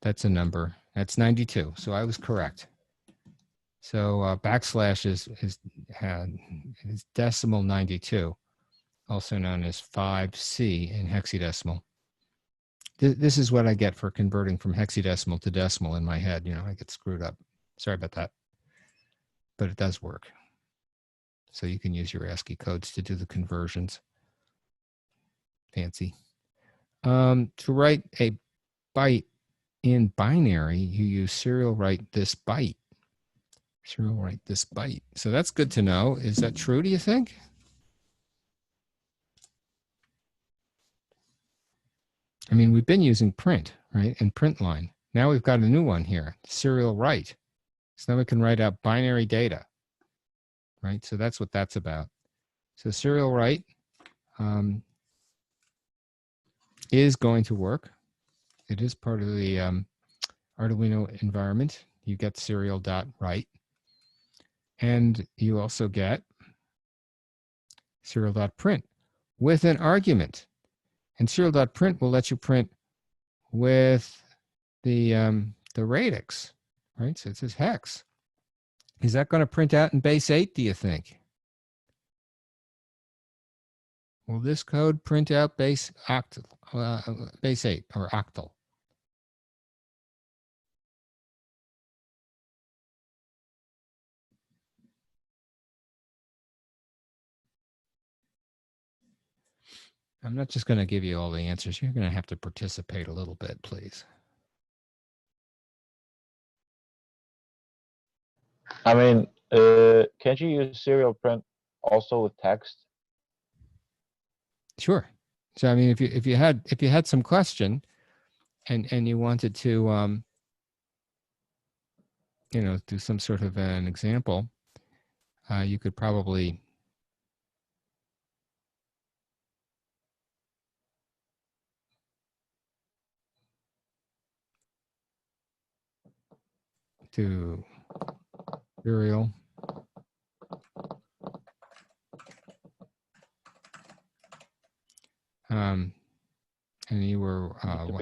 that's a number. That's 92. So I was correct. So backslash is decimal 92, also known as 5C in hexadecimal. This is what I get for converting from hexadecimal to decimal in my head. You know, I get screwed up. Sorry about that. But it does work. So you can use your ASCII codes to do the conversions. Fancy. To write a byte in binary, you use serial write this byte. Serial write this byte. So that's good to know. Is that true, do you think? I mean, we've been using print, right? And print line. Now we've got a new one here, serial write. So now we can write out binary data, right? So that's what that's about. So serial write is going to work. It is part of the Arduino environment. You get serial.write. And you also get serial.print with an argument. And serial.print will let you print with the radix, right? So it says hex. Is that going to print out in base 8, do you think? Will this code print out base 8 or octal? I'm not just going to give you all the answers. You're going to have to participate a little bit, please. I mean, can't you use serial print also with text? Sure. So I mean, if you had some question, and you wanted to you know, do some sort of an example, you could probably do serial and you were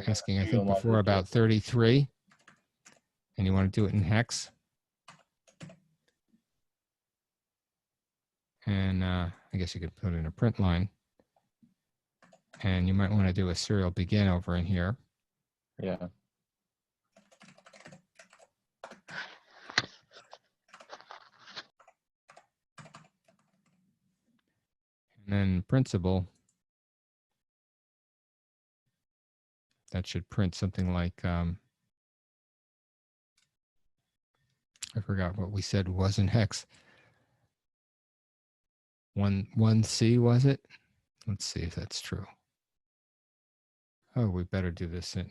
asking, I think, before about 33, and you want to do it in hex. And I guess you could put in a print line. And you might want to do a serial begin over in here. Yeah. And then principal, that should print something like, I forgot what we said was in hex. 1C, was it? Let's see if that's true. Oh, we better do this in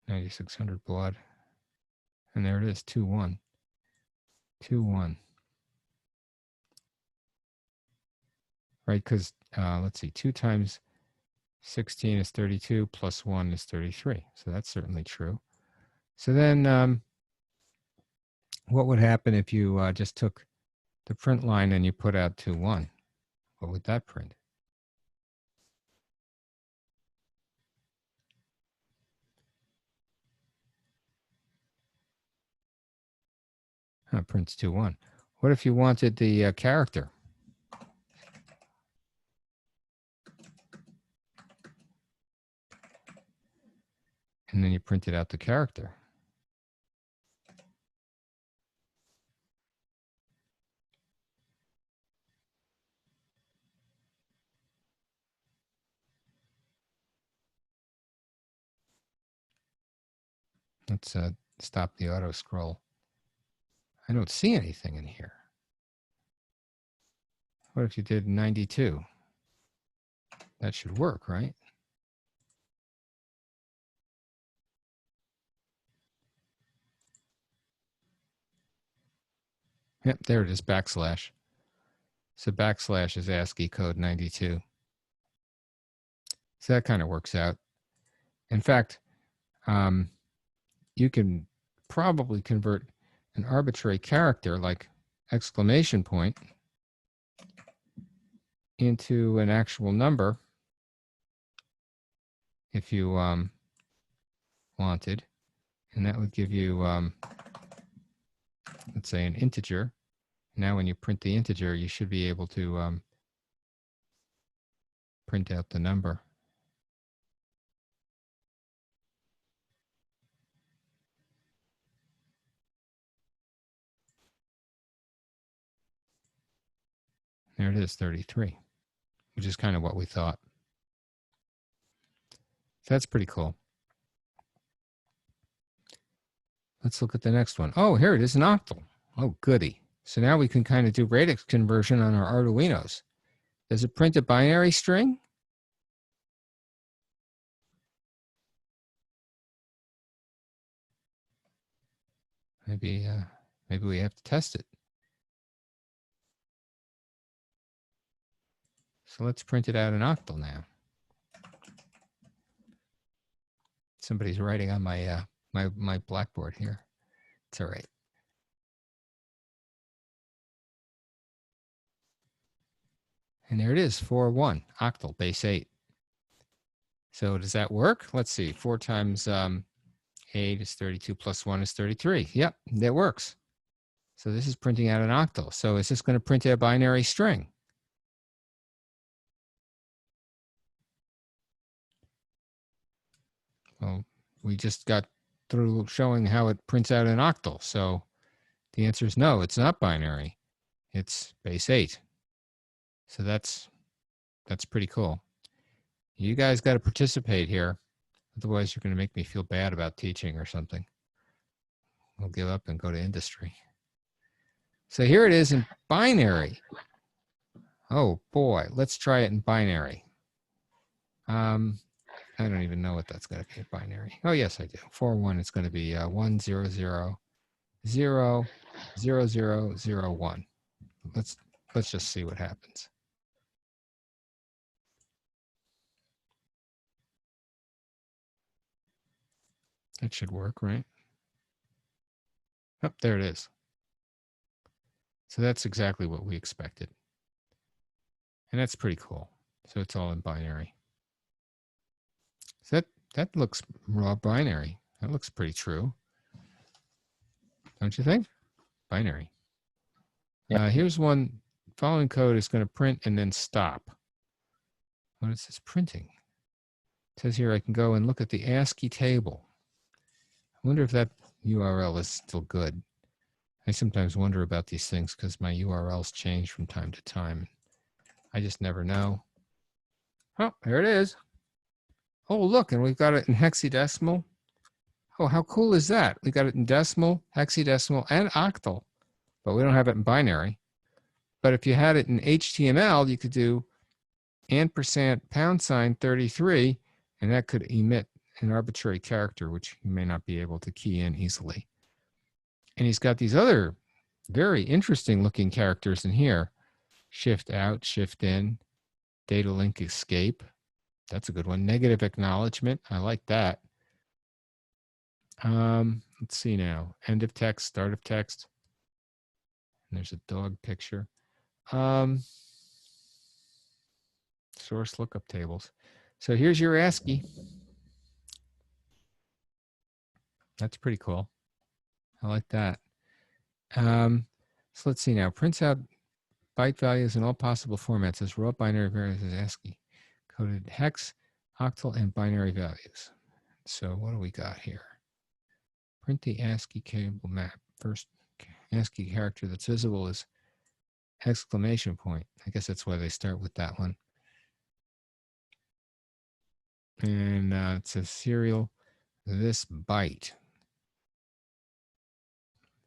9600 baud. And there it is, 2-1. 2-1. Right, because let's see, 2 times 16 is 32, plus 1 is 33. So that's certainly true. So then what would happen if you just took the print line and you put out 2-1? What would that print? Prints 2-1. What if you wanted the character? And then you printed out the character. Let's stop the auto scroll. I don't see anything in here. What if you did 92? That should work, right? Yep, there it is, backslash. So backslash is ASCII code 92. So that kind of works out. In fact, you can probably convert an arbitrary character like exclamation point into an actual number if you wanted. And that would give you, let's say, an integer. Now when you print the integer, you should be able to print out the number. There it is, 33, which is kind of what we thought. So that's pretty cool. Let's look at the next one. Oh, here it is, an octal. Oh, goody. So now we can kind of do radix conversion on our Arduinos. Does it print a binary string? Maybe we have to test it. So let's print it out in octal now. Somebody's writing on my my blackboard here. It's all right. And there it is, 4-1, octal, base 8. So does that work? Let's see, 4 times 8 is 32, plus 1 is 33. Yep, that works. So this is printing out an octal. So is this going to print a binary string? Well, we just got through showing how it prints out an octal. So the answer is no, it's not binary. It's base 8. So that's pretty cool. You guys got to participate here. Otherwise, you're going to make me feel bad about teaching or something. We'll give up and go to industry. So here it is in binary. Oh, boy. Let's try it in binary. I don't even know what that's going to be in binary. Oh, yes, I do. 4-1, it's going to be 1 0 0 0 0 0 0 1. Let's just see what happens. That should work, right? Oh, there it is. So that's exactly what we expected. And that's pretty cool. So it's all in binary. So that looks raw binary. That looks pretty true. Don't you think? Binary. Yeah. Here's one. Following code is going to print and then stop. What is this printing? It says here I can go and look at the ASCII table. I wonder if that URL is still good. I sometimes wonder about these things because my URLs change from time to time. I just never know. Oh, there it is. Oh, look, and we've got it in hexadecimal. Oh, how cool is that? We got it in decimal, hexadecimal, and octal, but we don't have it in binary. But if you had it in HTML, you could do ampersand $33, and that could emit an arbitrary character, which you may not be able to key in easily. And he's got these other very interesting looking characters in here. Shift out, shift in, data link escape. That's a good one. Negative acknowledgement. I like that. Let's see now. End of text, start of text. And there's a dog picture. Source lookup tables. So here's your ASCII. That's pretty cool. I like that. So let's see now. Prints out byte values in all possible formats as raw binary values as ASCII. Coded hex, octal, and binary values. So what do we got here? Print the ASCII cable map. First ASCII character that's visible is exclamation point. I guess that's why they start with that one. And it says serial this byte.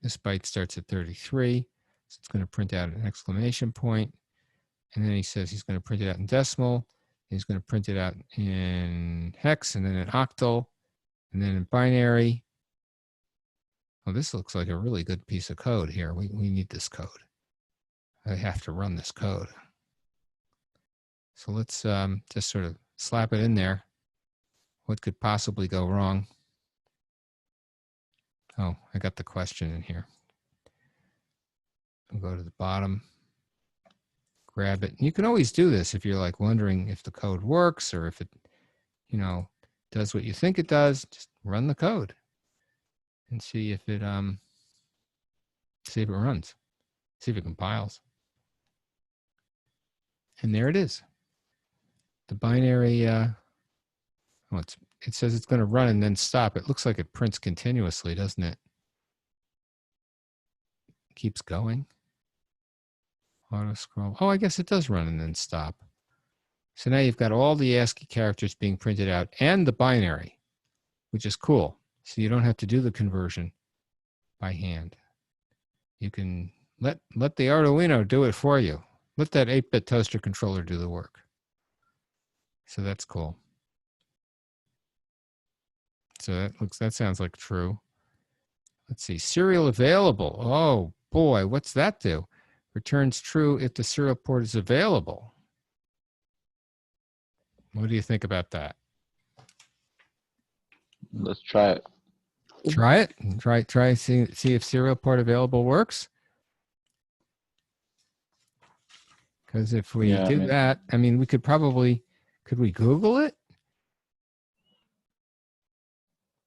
This byte starts at 33, so it's going to print out an exclamation point. And then he says he's going to print it out in decimal. He's going to print it out in hex, and then in octal, and then in binary. Well, this looks like a really good piece of code here. We need this code. I have to run this code. So let's just sort of slap it in there. What could possibly go wrong? Oh, I got the question in here. I'll go to the bottom, grab it. You can always do this if you're like wondering if the code works or if it, you know, does what you think it does. Just run the code and see if it runs, see if it compiles. And there it is. The binary. It says it's going to run and then stop. It looks like it prints continuously, doesn't it? Keeps going. Auto scroll. Oh, I guess it does run and then stop. So now you've got all the ASCII characters being printed out and the binary, which is cool. So you don't have to do the conversion by hand. You can let the Arduino do it for you. Let that 8-bit toaster controller do the work. So that's cool. So that sounds like true. Let's see, serial available. Oh boy, what's that do? Returns true if the serial port is available. What do you think about that? Let's try it. Try it. Try see if serial port available works. Because if we do that, I mean, we could probably, could we Google it?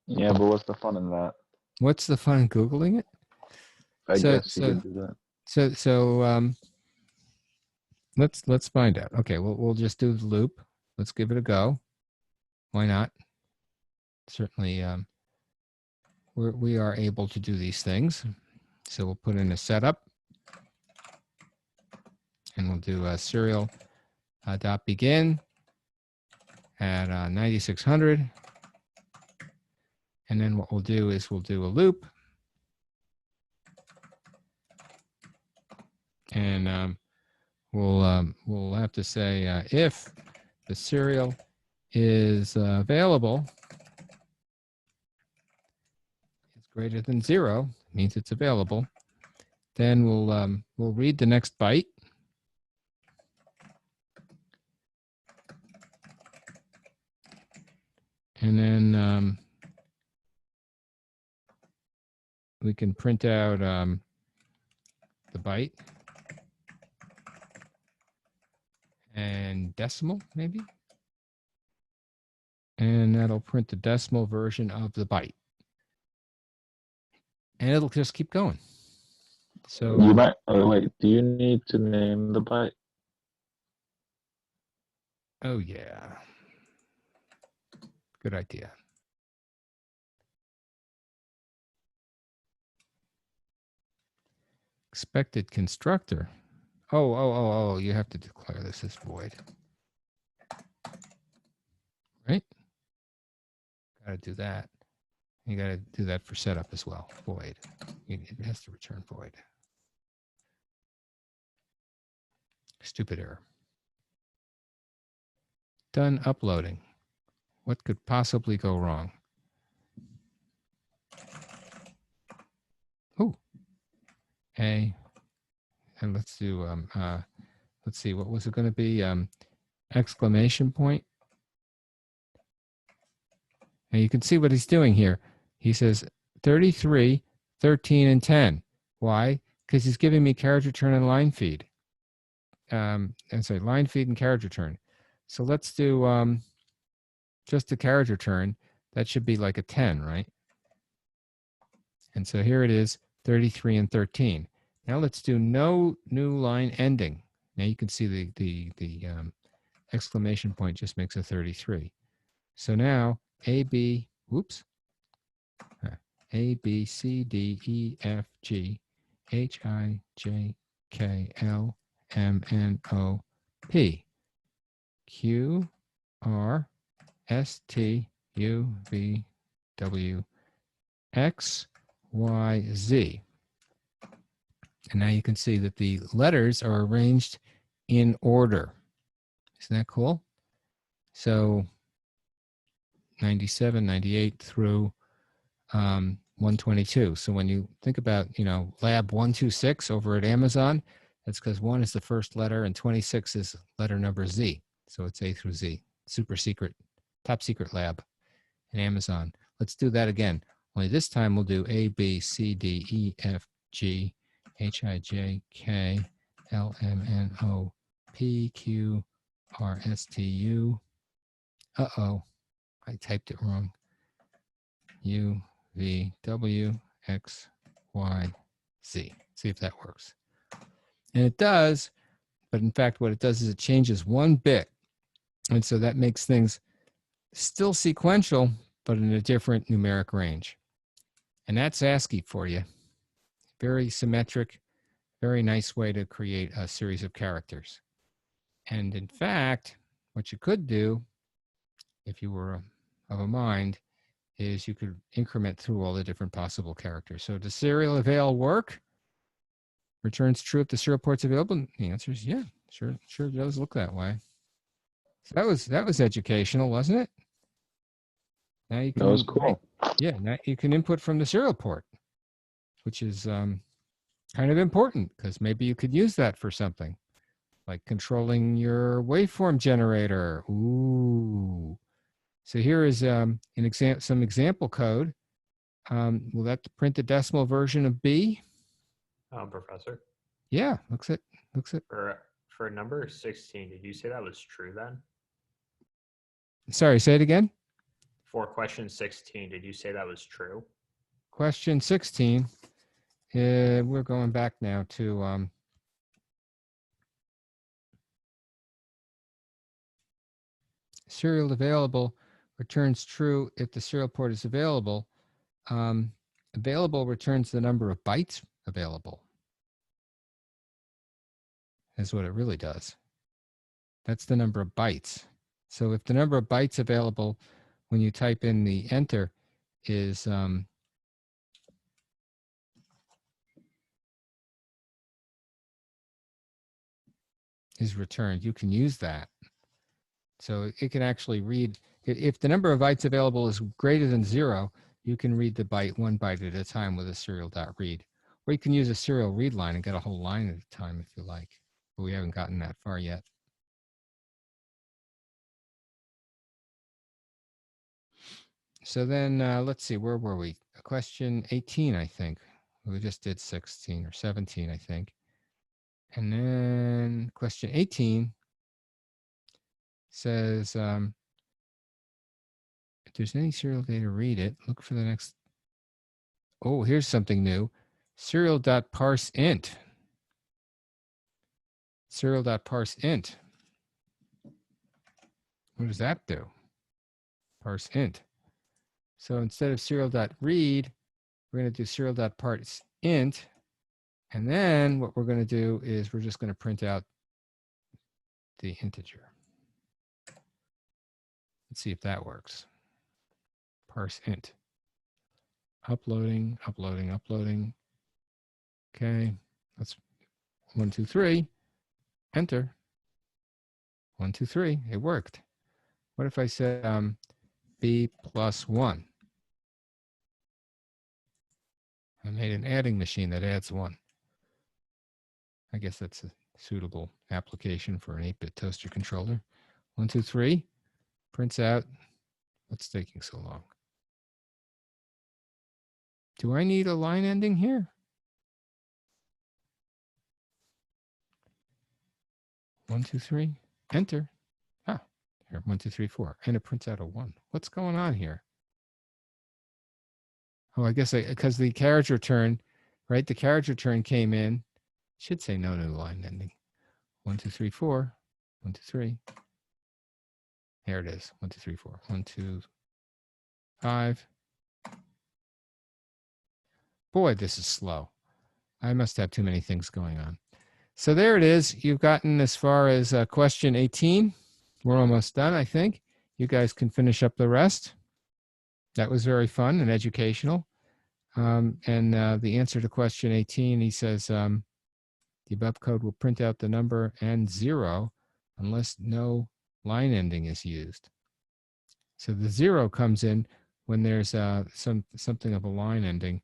Yeah, but what's the fun in that? What's the fun in Googling it? I guess you could do that. So let's find out. Okay, we'll just do the loop. Let's give it a go. Why not? Certainly, we are able to do these things. So we'll put in a setup, and we'll do a serial dot begin at 9600. And then what we'll do is we'll do a loop. And we'll have to say if the serial is available, it's greater than 0, means it's available. Then we'll read the next byte. And then we can print out the byte and decimal, maybe. And that'll print the decimal version of the byte. And it'll just keep going. So you might, wait, do you need to name the byte? Oh, yeah. Good idea. Expected constructor. Oh, you have to declare this as void. Right? Got to do that. You got to do that for setup as well. Void. It has to return void. Stupid error. Done uploading. What could possibly go wrong? Ooh. A. And let's do, let's see, what was it going to be? Exclamation point. And you can see what he's doing here. He says 33, 13, and 10. Why? Because he's giving me carriage return and line feed. And sorry, line feed and carriage return. So let's do just the carriage return. That should be like a 10, right? And so here it is, 33 and 13. Now let's do no new line ending. Now you can see the exclamation point just makes a 33. So now A, B, whoops, A, B, C, D, E, F, G, H, I, J, K, L, M, N, O, P, Q, R, S, T, U, V, W, X, Y, Z. And now you can see that the letters are arranged in order. Isn't that cool? So 97, 98 through 122. So when you think about, lab 126 over at Amazon, that's because 1 is the first letter and 26 is letter number Z. So it's A through Z. Super secret, top secret lab in Amazon. Let's do that again. Only this time we'll do A, B, C, D, E, F, G, H, I, J, K, L, M, N, O, P, Q, R, S, T, U. Uh-oh, I typed it wrong. U, V, W, X, Y, Z. See if that works. And it does, but in fact, what it does is it changes one bit. And so that makes things still sequential, but in a different numeric range. And that's ASCII for you. Very symmetric, very nice way to create a series of characters. And in fact, what you could do, if you were of a mind, is you could increment through all the different possible characters. So does serial avail work? Returns true if the serial port's available? The answer is yeah, sure does look that way. So that was educational, wasn't it? Now you can, That was cool. Now you can input from the serial port, which is kind of important because maybe you could use that for something like controlling your waveform generator. Ooh. So here is some example code. Will that print the decimal version of B? Professor? Yeah, looks it. For number 16, did you say that was true then? Sorry, say it again. For question 16, did you say that was true? Question 16. We're going back now to serial available returns true if the serial port is available. Available returns the number of bytes available. That's what it really does. That's the number of bytes. So if the number of bytes available when you type in the enter is returned, you can use that. So it can actually read, if the number of bytes available is greater than 0, you can read the byte 1 byte at a time with a serial.read. Or you can use a serial read line and get a whole line at a time if you like. But we haven't gotten that far yet. So then let's see, where were we? Question 18, I think. We just did 16 or 17, I think. And then question 18 says, if there's any serial data, read it. Look for the next. Oh, here's something new. Serial.parseInt. Serial.parseInt. What does that do? ParseInt. So instead of serial.read, we're going to do serial.parseInt. And then what we're going to do is we're just going to print out the integer. Let's see if that works. ParseInt. Uploading. Okay, that's 1, 2, 3. Enter. 1, 2, 3. It worked. What if I said B plus 1? I made an adding machine that adds 1. I guess that's a suitable application for an 8-bit toaster controller. 1, 2, 3. Prints out. What's taking so long? Do I need a line ending here? 1, 2, 3. Enter. Ah, here, 1, 2, 3, 4. And it prints out a 1. What's going on here? Oh, I guess because the carriage return, right? The carriage return came in. Should say no new line ending. 1, 2, 3, 4. 1, 2, 3. There it is. 1, 2, 3, 4. 1, 2, 5. Boy, this is slow. I must have too many things going on. So there it is. You've gotten as far as question 18. We're almost done, I think. You guys can finish up the rest. That was very fun and educational. And the answer to question 18, he says, the above code will print out the number and 0 unless no line ending is used. So the 0 comes in when there's something of a line ending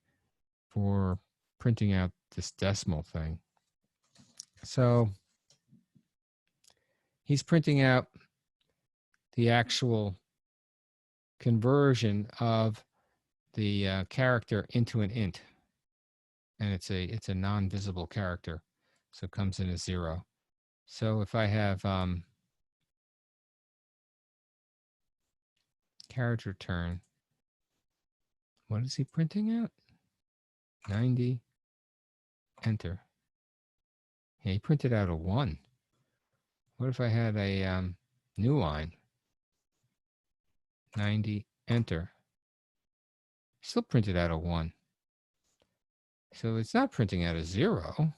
for printing out this decimal thing. So he's printing out the actual conversion of the character into an int, and it's a non-visible character, so it comes in as 0. So if I have carriage return, what is he printing out? 90, enter. Yeah, he printed out a 1. What if I had a new line? 90, enter. Still printed out a 1. So it's not printing out a 0.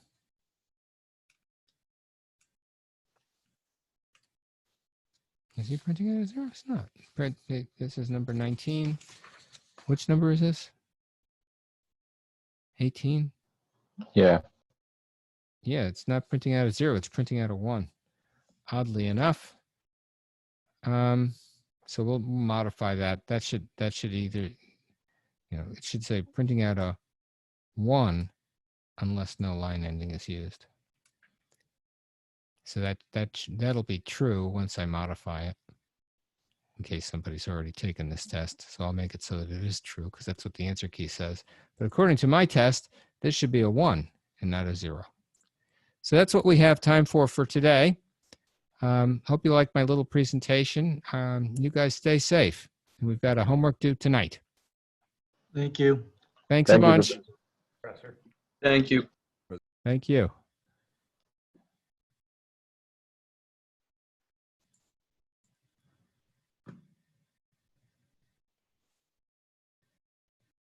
Is he printing out a 0? It's not. This is number 19. Which number is this? 18? Yeah. Yeah, it's not printing out a 0. It's printing out a 1. Oddly enough. So we'll modify that. That should either, it should say printing out a 1 unless no line ending is used. So that'll be true once I modify it, in case somebody's already taken this test. So I'll make it so that it is true, because that's what the answer key says. But according to my test, this should be a 1 and not a 0. So that's what we have time for today. Hope you liked my little presentation. You guys stay safe. We've got a homework due tonight. Thank you. Thanks a bunch. Professor. Thank you. Thank you.